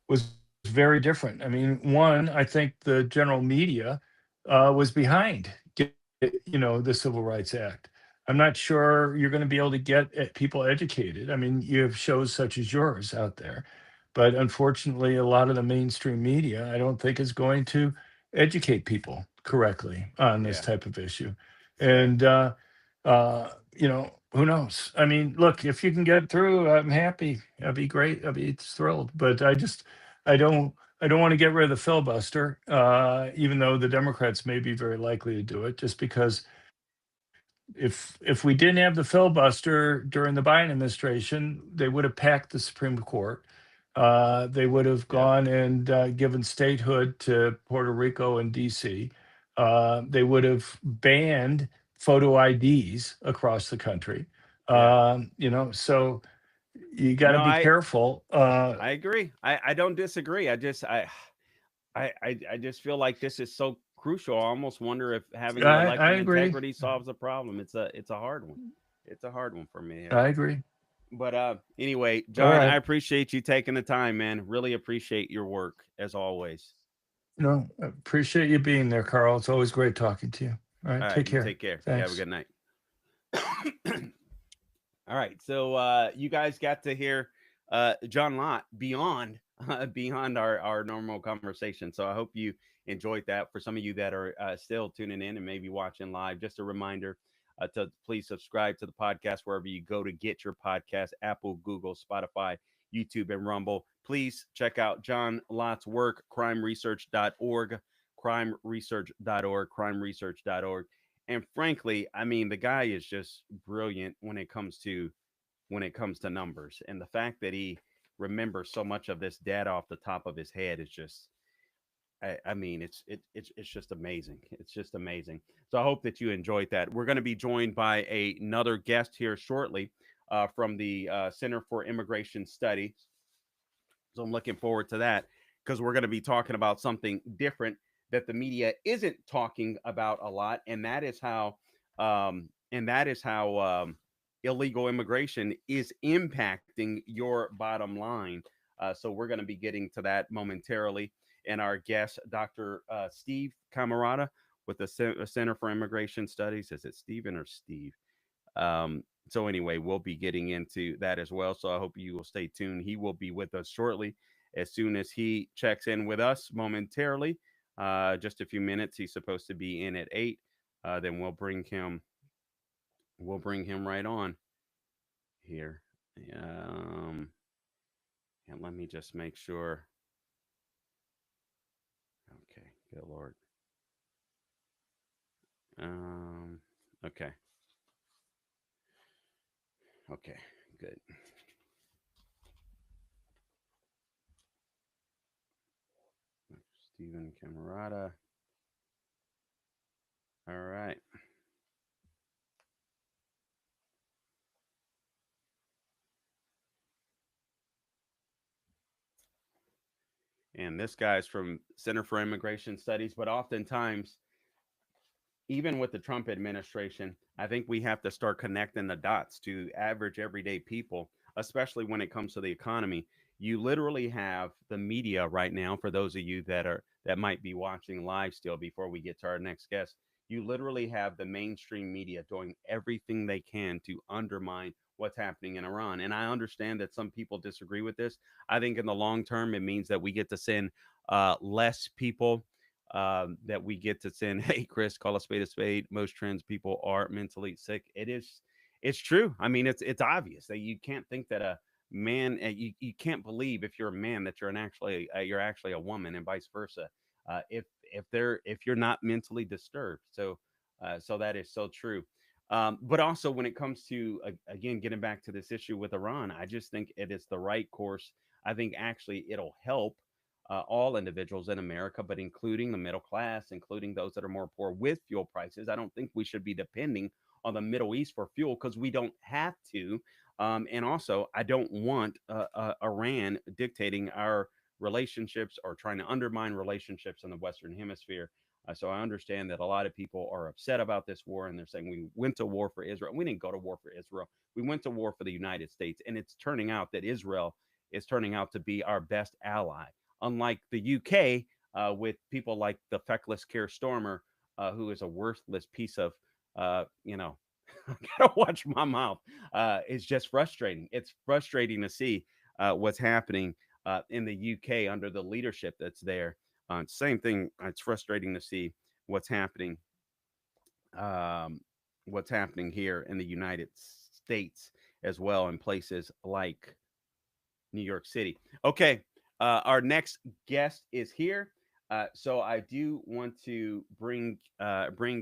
was very different. I mean, one, I think the general media was behind, the Civil Rights Act. I'm not sure you're going to be able to get people educated. I mean, you have shows such as yours out there, but unfortunately, a lot of the mainstream media, I don't think, is going to educate people correctly on this Yeah. type of issue. Right. And who knows? I mean, look, if you can get through, I'm happy. I'd be great. I'd be thrilled. But I don't want to get rid of the filibuster, even though the Democrats may be very likely to do it, just because if we didn't have the filibuster during the Biden administration, they would have packed the Supreme Court. They would have Yeah. gone and given statehood to Puerto Rico and DC. They would have banned photo IDs across the country. Yeah. So you got to No, be I careful. I agree. I don't disagree. I just feel like this is so crucial. I almost wonder if having an I election agree. integrity solves the problem. It's a hard one. It's a hard one for me here. I agree. But anyway, All John, I right. appreciate you taking the time, man. Really appreciate your work as always. No, I appreciate you being there, Carl. It's always great talking to you. All right. All right, Take you care. take care. You have a Thanks. good night. All right, so you guys got to hear John Lott beyond beyond our normal conversation. So I hope you enjoyed that. For some of you that are still tuning in and maybe watching live, just a reminder to please subscribe to the podcast wherever you go to get your podcast: Apple, Google, Spotify, YouTube, and Rumble. Please check out John Lott's work: crimeresearch.org, crimeresearch.org. And frankly, I mean, the guy is just brilliant when it comes to numbers, and the fact that he remembers so much of this data off the top of his head is just I mean, it's just amazing. It's just amazing. So I hope that you enjoyed that. We're going to be joined by another guest here shortly from the Center for Immigration Studies. So I'm looking forward to that because we're going to be talking about something different that the media isn't talking about a lot, and that is how illegal immigration is impacting your bottom line. So we're going to be getting to that momentarily. And our guest, Dr. Steve Camarata with the Center for Immigration Studies. Is it Stephen or Steve? So anyway, we'll be getting into that as well. So I hope you will stay tuned. He will be with us shortly as soon as he checks in with us momentarily. Just a few minutes. He's supposed to be in at 8. Then we'll bring him right on here. And let me just make sure. Okay, good Lord. Okay. Okay, good. Stephen Camarata. All right. And this guy's from Center for Immigration Studies, but oftentimes, even with the Trump administration, I think we have to start connecting the dots to average everyday people, especially when it comes to the economy. You literally have the media right now, for those of you that might be watching live still before we get to our next guest. You literally have the mainstream media doing everything they can to undermine what's happening in Iran. And I understand that some people disagree with this. I think in the long term, it means that we get to send less people, that we get to send. Hey, Chris, call a spade a spade. Most trans people are mentally sick. It's true. I mean, it's obvious that you can't think that a man, you can't believe if you're a man that you're actually a woman, and vice versa. If you're not mentally disturbed. So that is so true. But also when it comes to, again, getting back to this issue with Iran, I just think it is the right course. I think actually it'll help all individuals in America, but including the middle class, including those that are more poor with fuel prices. I don't think we should be depending on the Middle East for fuel, because we don't have to. And also, I don't want Iran dictating our relationships or trying to undermine relationships in the Western Hemisphere. So I understand that a lot of people are upset about this war, and they're saying we went to war for Israel. We didn't go to war for Israel. We went to war for the United States. And it's turning out that Israel is turning out to be our best ally, unlike the UK, with people like the feckless Keir Starmer, who is a worthless piece of, I gotta watch my mouth. It's just frustrating. It's frustrating to see what's happening in the UK under the leadership that's there. Same thing. It's frustrating to see what's happening here in the United States as well, in places like New York City. Okay, our next guest is here, so I do want to bring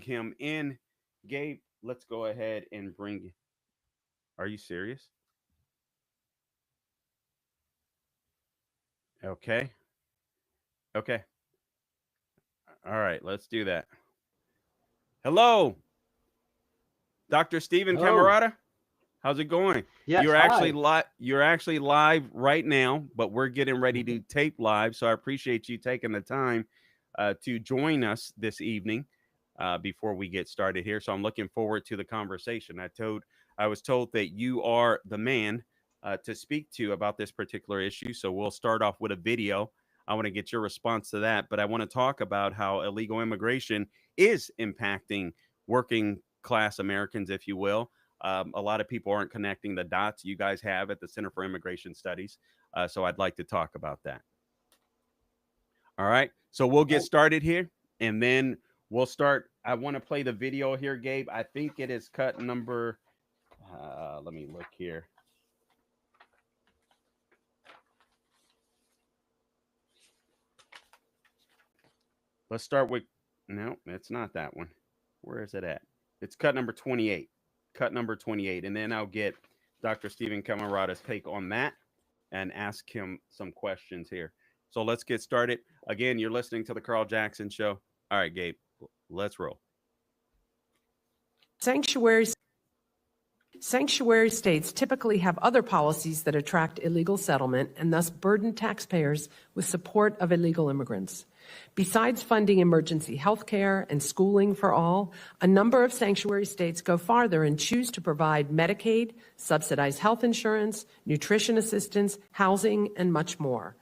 him in. Gabe, let's go ahead and bring. Are you serious? Okay. Okay. All right, let's do that. Hello, Dr. Stephen Camarata. How's it going? Yes, you're hi. actually live. You're actually live right now, but we're getting ready to tape live. So I appreciate you taking the time to join us this evening before we get started here. So I'm looking forward to the conversation. I was told that you are the man to speak to about this particular issue. So we'll start off with a video. I want to get your response to that, but I want to talk about how illegal immigration is impacting working class Americans, if you will. A lot of people aren't connecting the dots you guys have at the Center for Immigration Studies. So I'd like to talk about that. All right. So we'll get started here, and then we'll start. I want to play the video here, Gabe. I think it is cut number. Let me look here. Let's start with, no, it's not that one. Where is it at? It's cut number 28. Cut number 28. And then I'll get Dr. Stephen Camarata's take on that and ask him some questions here. So let's get started. Again, you're listening to the Carl Jackson Show. All right, Gabe, let's roll. Sanctuary states typically have other policies that attract illegal settlement and thus burden taxpayers with support of illegal immigrants. Besides funding emergency health care and schooling for all, a number of sanctuary states go farther and choose to provide Medicaid, subsidized health insurance, nutrition assistance, housing, and much more.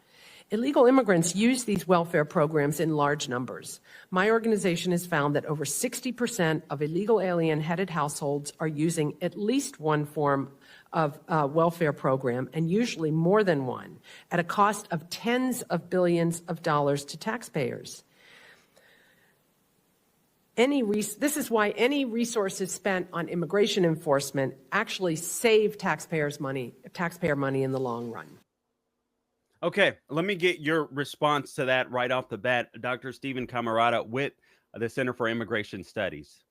Illegal immigrants use these welfare programs in large numbers. My organization has found that over 60% of illegal alien-headed households are using at least one form of welfare program, and usually more than one, at a cost of tens of billions of dollars to taxpayers. This is why any resources spent on immigration enforcement actually save taxpayer money in the long run. Okay, let me get your response to that right off the bat, Dr. Stephen Camarata with the Center for Immigration Studies.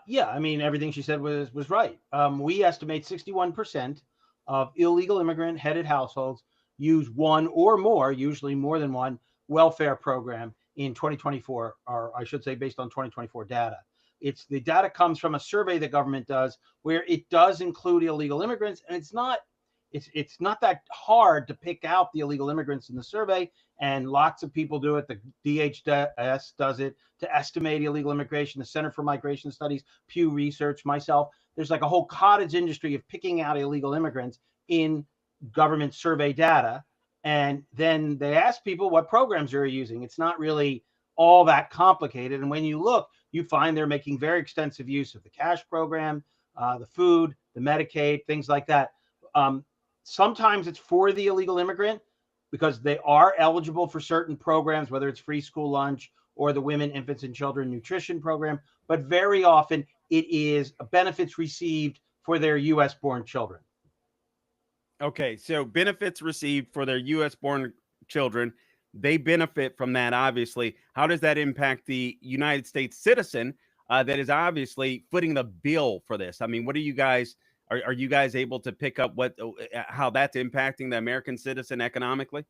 Yeah, I mean, everything she said was right. We estimate 61% of illegal immigrant-headed households use one or more, usually more than one, welfare program in 2024, or I should say based on 2024 data. The data comes from a survey the government does where it does include illegal immigrants, and it's not that hard to pick out the illegal immigrants in the survey, and lots of people do it. The DHS does it to estimate illegal immigration, the Center for Migration Studies, Pew Research, myself. There's like a whole cottage industry of picking out illegal immigrants in government survey data. And then they ask people what programs they're using. It's not really all that complicated. And when you look, you find they're making very extensive use of the cash program, the food, the the Medicaid, things like that. Sometimes it's for the illegal immigrant because they are eligible for certain programs, whether it's free school lunch or the Women, Infants, and Children Nutrition Program. But very often it is benefits received for their U.S.-born children. Okay, so benefits received for their U.S.-born children, they benefit from that, obviously. How does that impact the United States citizen that is obviously footing the bill for this? I mean, what are you guys, are you guys able to pick up how that's impacting the American citizen economically?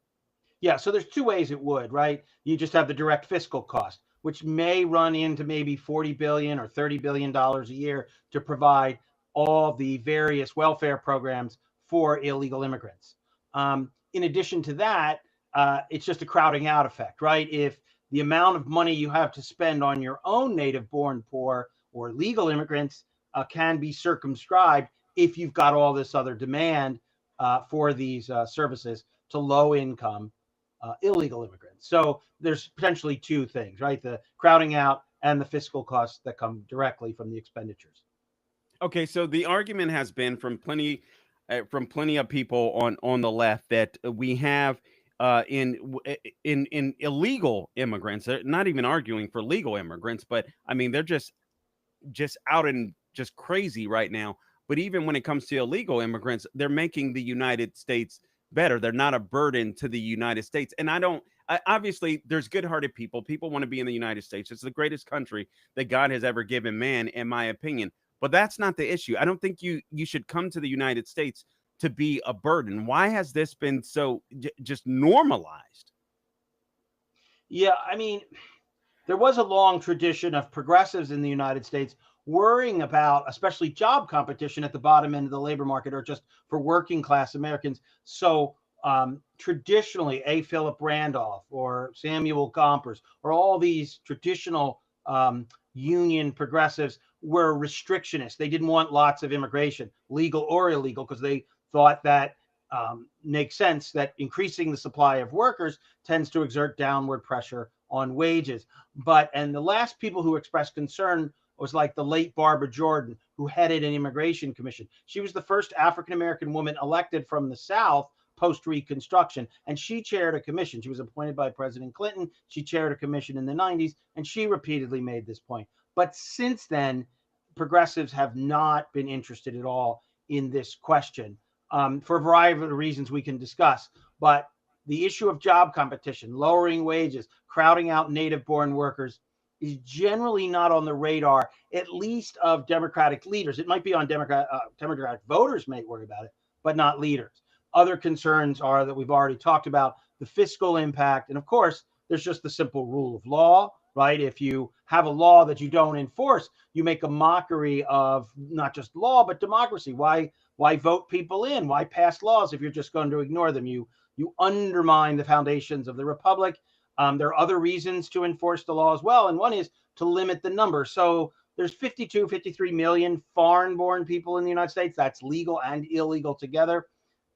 Yeah, so there's two ways it would, right? You just have the direct fiscal cost, which may run into maybe $40 billion or $30 billion a year to provide all the various welfare programs for illegal immigrants. In addition to that, it's just a crowding out effect, right? If the amount of money you have to spend on your own native-born poor or legal immigrants can be circumscribed if you've got all this other demand for these services to low-income illegal immigrants. So there's potentially two things, right? The crowding out and the fiscal costs that come directly from the expenditures. Okay, so the argument has been from plenty of people on the left that we have in illegal immigrants. They're not even arguing for legal immigrants, but I mean they're just out and just crazy right now. But even when it comes to illegal immigrants, they're making the United States better. They're not a burden to the United States. And obviously there's good-hearted people. People want to be in the United States. It's the greatest country that God has ever given man, in my opinion. But that's not the issue. I don't think you should come to the United States to be a burden. Why has this been so just normalized? Yeah, I mean, there was a long tradition of progressives in the United States worrying about, especially job competition at the bottom end of the labor market, or just for working class Americans. So traditionally, A. Philip Randolph or Samuel Gompers or all these traditional union progressives were restrictionists. They didn't want lots of immigration, legal or illegal, because they thought that makes sense, that increasing the supply of workers tends to exert downward pressure on wages. And the last people who expressed concern was like the late Barbara Jordan, who headed an immigration commission. She was the first African-American woman elected from the South post-Reconstruction, and she chaired a commission. She was appointed by President Clinton. She chaired a commission in the 90s, and she repeatedly made this point. But since then, progressives have not been interested at all in this question for a variety of reasons we can discuss. But the issue of job competition, lowering wages, crowding out native-born workers is generally not on the radar, at least of Democratic leaders. It might be on Democratic voters may worry about it, but not leaders. Other concerns are that we've already talked about, the fiscal impact. And of course, there's just the simple rule of law, right? If you have a law that you don't enforce, you make a mockery of not just law, but democracy. Why vote people in? Why pass laws if you're just going to ignore them? You undermine the foundations of the republic. There are other reasons to enforce the law as well. And one is to limit the number. So there's 53 million foreign-born people in the United States. That's legal and illegal together.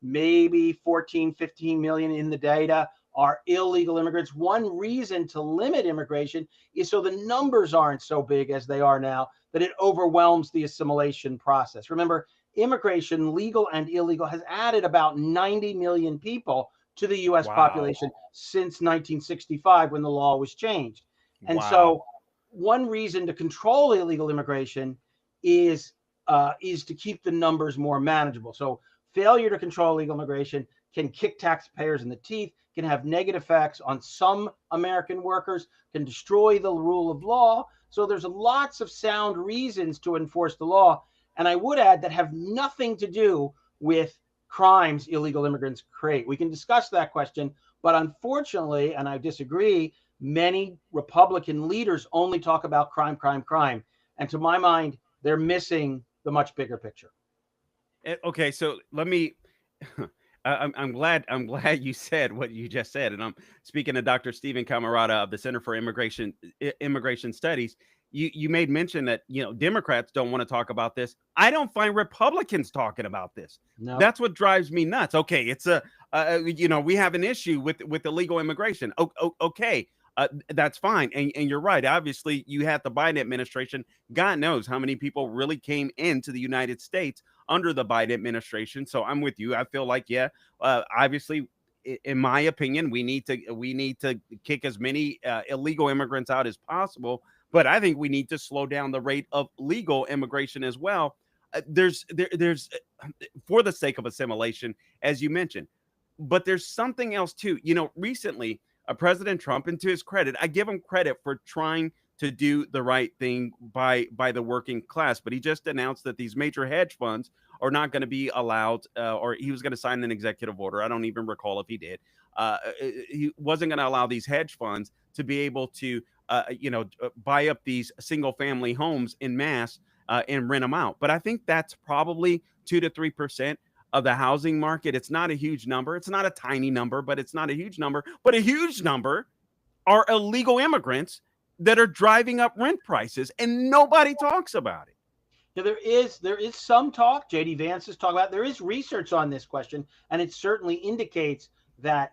Maybe 15 million in the data are illegal immigrants. One reason to limit immigration is so the numbers aren't so big as they are now, that it overwhelms the assimilation process. Remember, immigration, legal and illegal, has added about 90 million people to the U.S. population since 1965, when the law was changed. And so one reason to control illegal immigration is to keep the numbers more manageable. So failure to control illegal immigration can kick taxpayers in the teeth, can have negative effects on some American workers, can destroy the rule of law. So there's lots of sound reasons to enforce the law. And I would add that have nothing to do with crimes illegal immigrants create. We can discuss that question, but unfortunately, and I disagree, many Republican leaders only talk about crime. And to my mind, they're missing the much bigger picture. Okay, so let me I'm glad you said what you just said. And I'm speaking to Dr. Stephen Camarada of the Center for Immigration Studies. You made mention that, Democrats don't want to talk about this. I don't find Republicans talking about this. No. That's what drives me nuts. Okay, it's we have an issue with illegal immigration. Okay, that's fine. And you're right. Obviously, you had the Biden administration. God knows how many people really came into the United States under the Biden administration. So I'm with you. I feel like, yeah, obviously, in my opinion, we need to kick as many illegal immigrants out as possible. But I think we need to slow down the rate of legal immigration as well. There's for the sake of assimilation, as you mentioned, but there's something else too. Recently, President Trump, and to his credit, I give him credit for trying to do the right thing by the working class. But he just announced that these major hedge funds are not going to be allowed, or he was going to sign an executive order. I don't even recall if he did. He wasn't going to allow these hedge funds to be able to, buy up these single family homes in mass and rent them out. But I think that's probably 2 to 3% of the housing market. It's not a huge number. It's not a tiny number, but it's not a huge number. But a huge number are illegal immigrants that are driving up rent prices, and nobody talks about it. Yeah, there is some talk. JD Vance is talking about. There is research on this question, and it certainly indicates that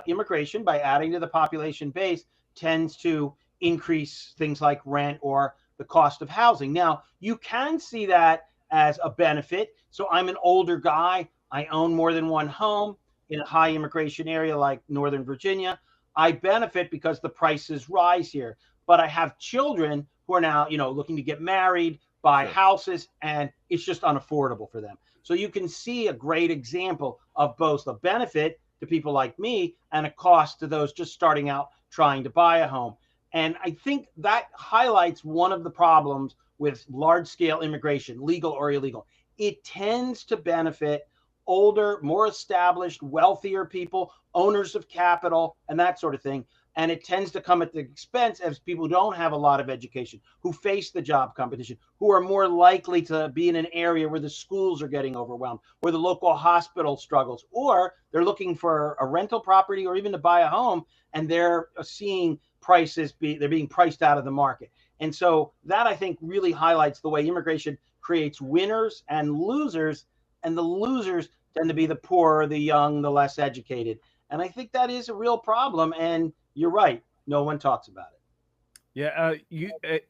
immigration, by adding to the population base, tends to increase things like rent or the cost of housing. Now, you can see that as a benefit. So I'm an older guy. I own more than one home in a high immigration area like Northern Virginia. I benefit because the prices rise here. But I have children who are now, looking to get married, buy houses, and it's just unaffordable for them. So you can see a great example of both a benefit to people like me and a cost to those just starting out trying to buy a home. And I think that highlights one of the problems with large-scale immigration, legal or illegal. It tends to benefit older, more established, wealthier people, owners of capital, and that sort of thing. And it tends to come at the expense of people who don't have a lot of education, who face the job competition, who are more likely to be in an area where the schools are getting overwhelmed, where the local hospital struggles, or they're looking for a rental property or even to buy a home, and they're seeing they're being priced out of the market. And so that, I think, really highlights the way immigration creates winners and losers, and the losers tend to be the poor, the young, the less educated. And I think that is a real problem. And you're right, no one talks about it. Yeah,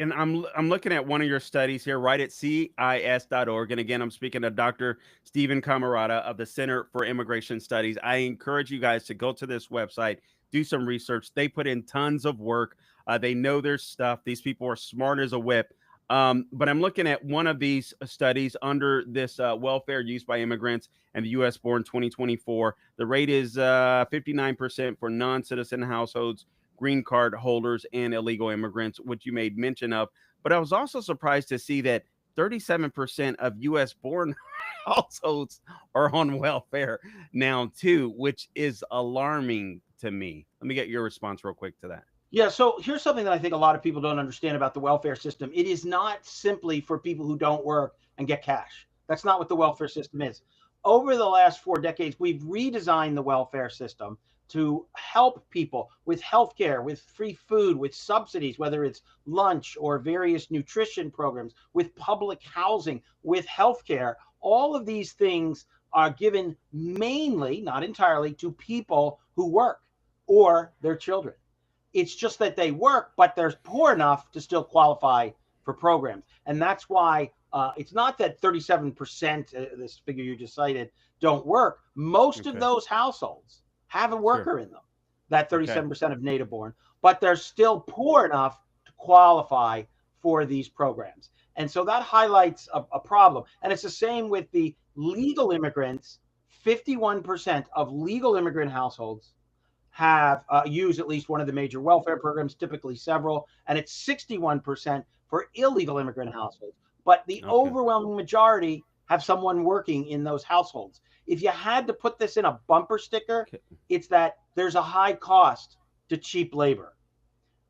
and I'm looking at one of your studies here, right at CIS.org. And again, I'm speaking to Dr. Stephen Camarada of the Center for Immigration Studies. I encourage you guys to go to this website, do some research. They put in tons of work. They know their stuff. These people are smart as a whip. But I'm looking at one of these studies under this welfare used by immigrants and the U.S. born 2024. The rate is 59% for non-citizen households, green card holders, and illegal immigrants, which you made mention of. But I was also surprised to see that 37% of U.S. born households are on welfare now, too, which is alarming to me. Let me get your response real quick to that. Yeah, so here's something that I think a lot of people don't understand about the welfare system. It is not simply for people who don't work and get cash. That's not what the welfare system is. Over the last 4 decades, we've redesigned the welfare system to help people with healthcare, with free food, with subsidies, whether it's lunch or various nutrition programs, with public housing, with healthcare. All of these things are given mainly, not entirely, to people who work or their children. It's just that they work, but they're poor enough to still qualify for programs. And that's why it's not that 37%, this figure you just cited, don't work. Most of those households have a worker in them, that 37% of native born, but they're still poor enough to qualify for these programs. And so that highlights a problem. And it's the same with the legal immigrants. 51% of legal immigrant households have used at least one of the major welfare programs, typically several, and it's 61% for illegal immigrant households. But the overwhelming majority have someone working in those households. If you had to put this in a bumper sticker, it's that there's a high cost to cheap labor.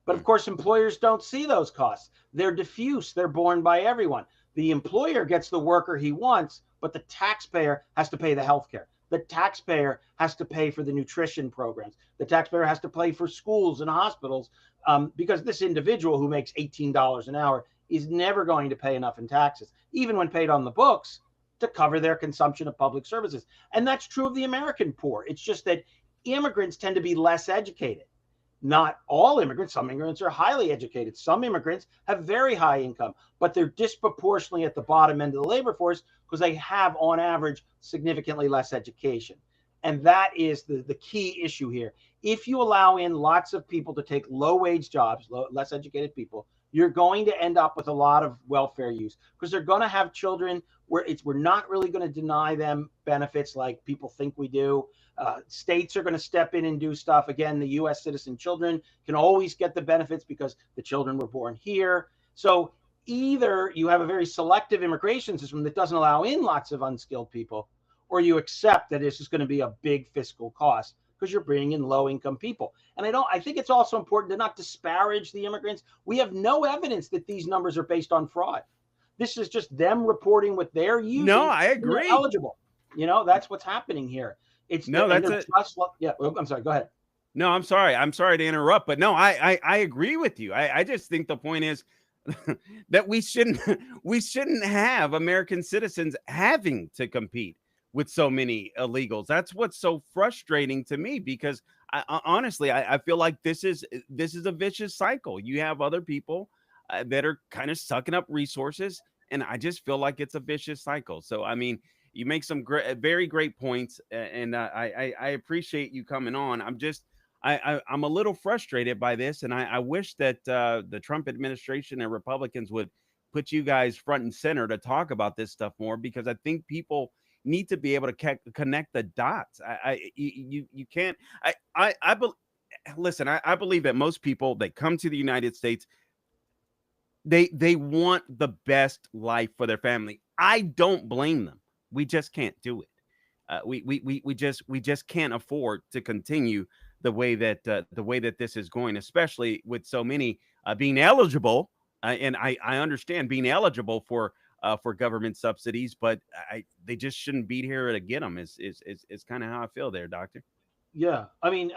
But of course, employers don't see those costs. They're diffuse. They're borne by everyone. The employer gets the worker he wants, but the taxpayer has to pay the healthcare. The taxpayer has to pay for the nutrition programs. The taxpayer has to pay for schools and hospitals because this individual who makes $18 an hour is never going to pay enough in taxes, even when paid on the books, to cover their consumption of public services. And that's true of the American poor. It's just that immigrants tend to be less educated. not all immigrants. Some immigrants are highly educated. Some immigrants have very high income, but they're disproportionately at the bottom end of the labor force because they have, on average, significantly less education. And that is the key issue here. If you allow in lots of people to take low wage jobs, less educated people, you're going to end up with a lot of welfare use because they're going to have children where we're not really going to deny them benefits like people think we do. States are going to step in and do stuff. Again, the U.S. citizen children can always get the benefits because the children were born here. So either you have a very selective immigration system that doesn't allow in lots of unskilled people, or you accept that this is going to be a big fiscal cost because you're bringing in low-income people. And I think it's also important to not disparage the immigrants. We have no evidence that these numbers are based on fraud. This is just them reporting what they're using. No, I agree. They're eligible. That's what's happening here. Yeah. I'm sorry. Go ahead. No, I'm sorry. I'm sorry to interrupt, but no, I agree with you. I just think the point is that we shouldn't have American citizens having to compete with so many illegals. That's what's so frustrating to me, because honestly, I feel like this is a vicious cycle. You have other people that are kind of sucking up resources, and I just feel like it's a vicious cycle. So, I mean, you make some very great points, and I appreciate you coming on. I'm a little frustrated by this, and I wish that the Trump administration and Republicans would put you guys front and center to talk about this stuff more, because I think people need to be able to connect the dots. You can't. Listen, I believe that most people that come to the United States, they want the best life for their family. I don't blame them. We just can't do it. We just can't afford to continue the way that this is going, especially with so many being eligible. And I understand being eligible for government subsidies, but they just shouldn't be here to get them. Is kind of how I feel there, Doctor. Yeah, I mean,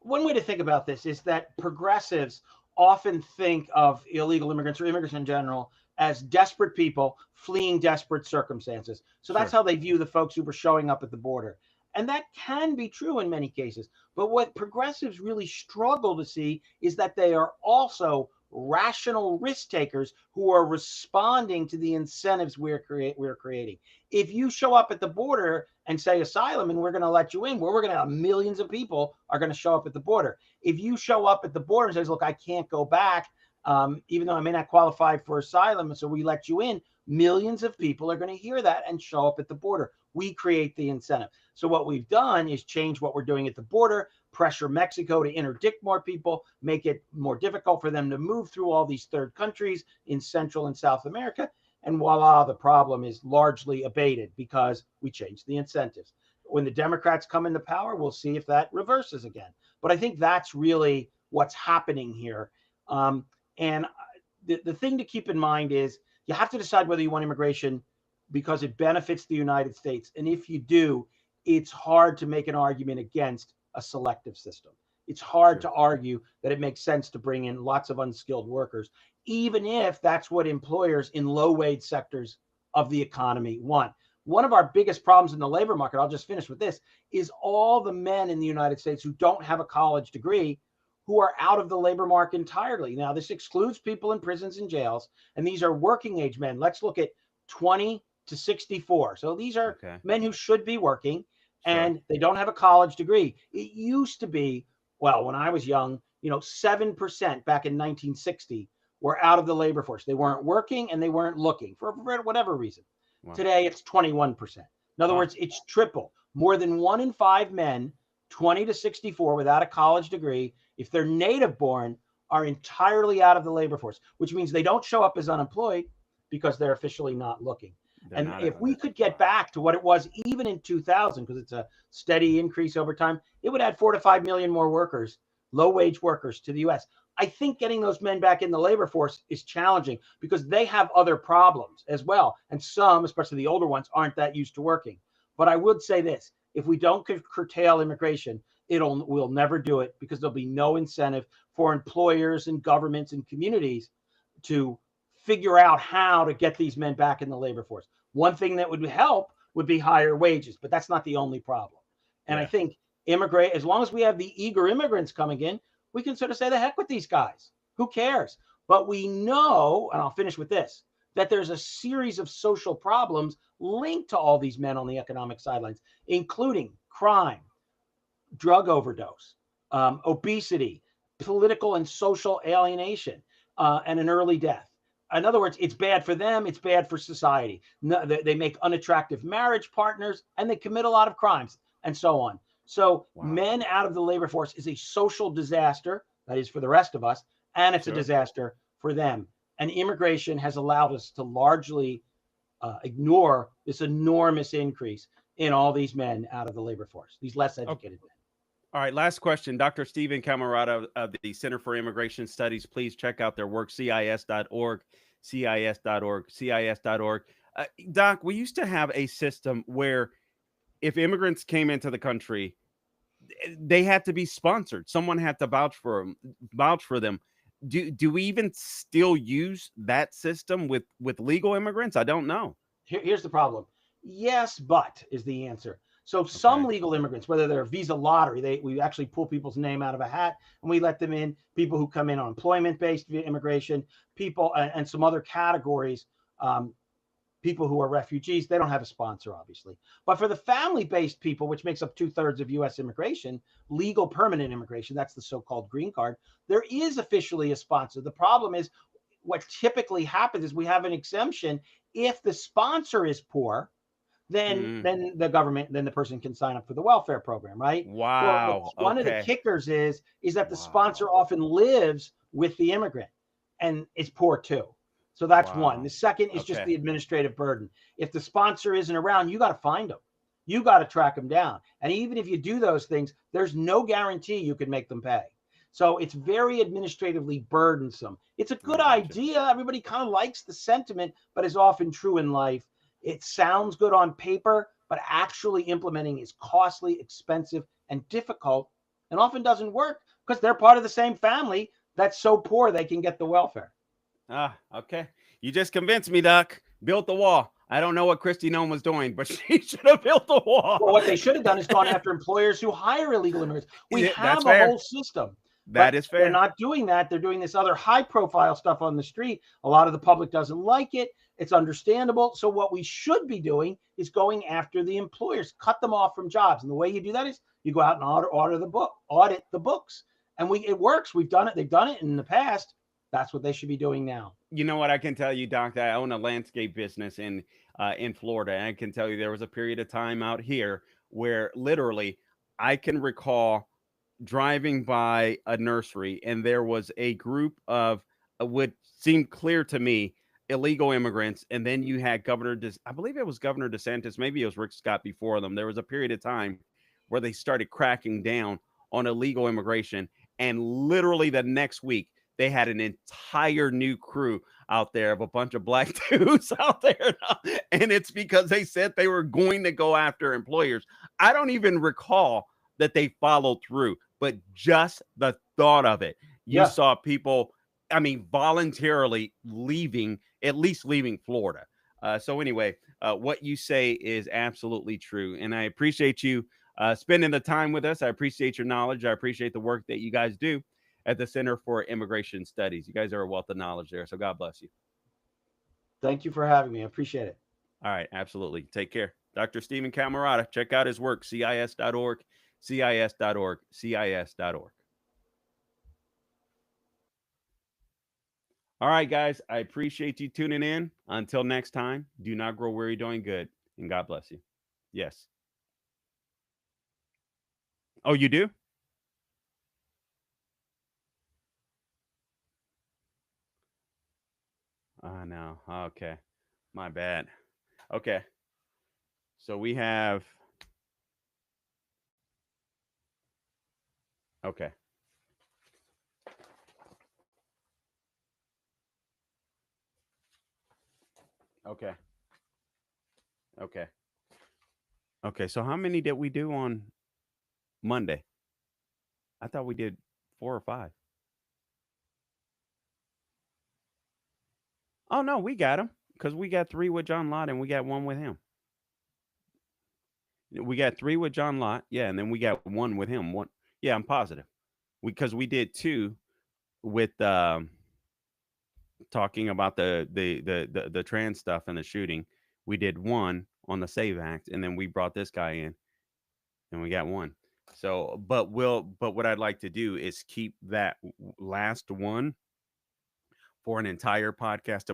one way to think about this is that progressives often think of illegal immigrants or immigrants in general as desperate people fleeing desperate circumstances. So that's how they view the folks who were showing up at the border. And that can be true in many cases. But what progressives really struggle to see is that they are also rational risk takers who are responding to the incentives we're creating. If you show up at the border and say asylum and we're going to let you in, we're going to have millions of people are going to show up at the border. If you show up at the border and says, look, I can't go back, even though I may not qualify for asylum, so we let you in, millions of people are going to hear that and show up at the border. We create the incentive. So what we've done is change what we're doing at the border, pressure Mexico to interdict more people, make it more difficult for them to move through all these third countries in Central and South America. And voila, the problem is largely abated because we changed the incentives. When the Democrats come into power, we'll see if that reverses again. But I think that's really what's happening here. And the thing to keep in mind is you have to decide whether you want immigration because it benefits the United States. And if you do, it's hard to make an argument against a selective system. It's hard to argue that it makes sense to bring in lots of unskilled workers, even if that's what employers in low-wage sectors of the economy want. One of our biggest problems in the labor market, I'll just finish with this, is all the men in the United States who don't have a college degree who are out of the labor market entirely. Now, this excludes people in prisons and jails, and these are working age men. Let's look at 20 to 64. So these are men who should be working, and they don't have a college degree. It used to be, well, when I was young, 7% back in 1960 were out of the labor force. They weren't working and they weren't looking for whatever reason. Wow. Today, it's 21%. In other words, it's triple. More than 1 in 5 men, 20 to 64, without a college degree, if they're native born, are entirely out of the labor force, which means they don't show up as unemployed because they're officially not looking. And if we could get back to what it was even in 2000, because it's a steady increase over time, it would add 4 to 5 million more workers, low-wage workers, to the U.S. I think getting those men back in the labor force is challenging because they have other problems as well. And some, especially the older ones, aren't that used to working. But I would say this, if we don't curtail immigration, we'll never do it because there'll be no incentive for employers and governments and communities to figure out how to get these men back in the labor force. One thing that would help would be higher wages, but that's not the only problem. And I think as long as we have the eager immigrants coming in, we can sort of say the heck with these guys. Who cares? But we know, and I'll finish with this, that there's a series of social problems linked to all these men on the economic sidelines, including crime, drug overdose, obesity, political and social alienation, and an early death. In other words, it's bad for them. It's bad for society. No, they make unattractive marriage partners, and they commit a lot of crimes, and so on. So men out of the labor force is a social disaster, that is for the rest of us, and it's a disaster for them. And immigration has allowed us to largely ignore this enormous increase in all these men out of the labor force, these less educated men. All right, last question. Dr. Stephen Camarata of the Center for Immigration Studies, please check out their work, CIS.org, CIS.org, CIS.org. Doc, we used to have a system where if immigrants came into the country, they had to be sponsored. Someone had to vouch for them. Do we even still use that system with legal immigrants? I don't know. Here's the problem. Yes, but is the answer. So some legal immigrants, whether they're visa lottery, we actually pull people's name out of a hat and we let them in. People who come in on employment-based immigration, people and some other categories, people who are refugees, they don't have a sponsor, obviously. But for the family-based people, which makes up 2/3 of U.S. immigration, legal permanent immigration, that's the so-called green card, there is officially a sponsor. The problem is what typically happens is we have an exemption. If the sponsor is poor, then the person can sign up for the welfare program, right? Wow. Well, one of the kickers is that the sponsor often lives with the immigrant and is poor too. So that's one. The second is just the administrative burden. If the sponsor isn't around, you got to find them. You got to track them down. And even if you do those things, there's no guarantee you can make them pay. So it's very administratively burdensome. It's a good idea. Everybody kind of likes the sentiment, but is often true in life. It sounds good on paper, but actually implementing is costly, expensive, and difficult, and often doesn't work because they're part of the same family that's so poor they can get the welfare. Okay. You just convinced me, Doc. Built the wall. I don't know what Kristi Noem was doing, but she should have built the wall. Well, what they should have done is gone after employers who hire illegal immigrants. We have a whole system. That is fair. They're not doing that. They're doing this other high-profile stuff on the street. A lot of the public doesn't like it. It's understandable. So what we should be doing is going after the employers, cut them off from jobs. And the way you do that is you go out and audit the books. And it works. We've done it. They've done it in the past. That's what they should be doing now. You know what I can tell you, Doc? I own a landscape business in Florida. And I can tell you there was a period of time out here where literally I can recall driving by a nursery and there was a group of what seemed clear to me illegal immigrants, and then you had I believe it was Governor DeSantis, maybe it was Rick Scott before them. There was a period of time where they started cracking down on illegal immigration, and literally the next week they had an entire new crew out there of a bunch of black dudes out there now. And it's because they said they were going to go after employers. I don't even recall that they followed through, but just the thought of it, you saw people, I mean, voluntarily leaving Florida. So anyway, what you say is absolutely true. And I appreciate you spending the time with us. I appreciate your knowledge. I appreciate the work that you guys do at the Center for Immigration Studies. You guys are a wealth of knowledge there. So God bless you. Thank you for having me. I appreciate it. All right. Absolutely. Take care. Dr. Stephen Camarata, check out his work, CIS.org, CIS.org, CIS.org. All right, guys, I appreciate you tuning in. Until next time, do not grow weary doing good, and God bless you. Yes. Oh, you do? Oh, no. Okay. My bad. Okay. So we have... Okay. Okay. So how many did we do on Monday? I thought we did 4 or 5. Oh, no, we got him because we got 3 with John Lott and we got 1 with him. We got 3 with John Lott. Yeah. And then we got 1 with him. 1. Yeah, I'm positive. because we did two with talking about the trans stuff and the shooting. We did one on the SAVE Act, and then we brought this guy in, and we got one. So, but what I'd like to do is keep that last one for an entire podcast to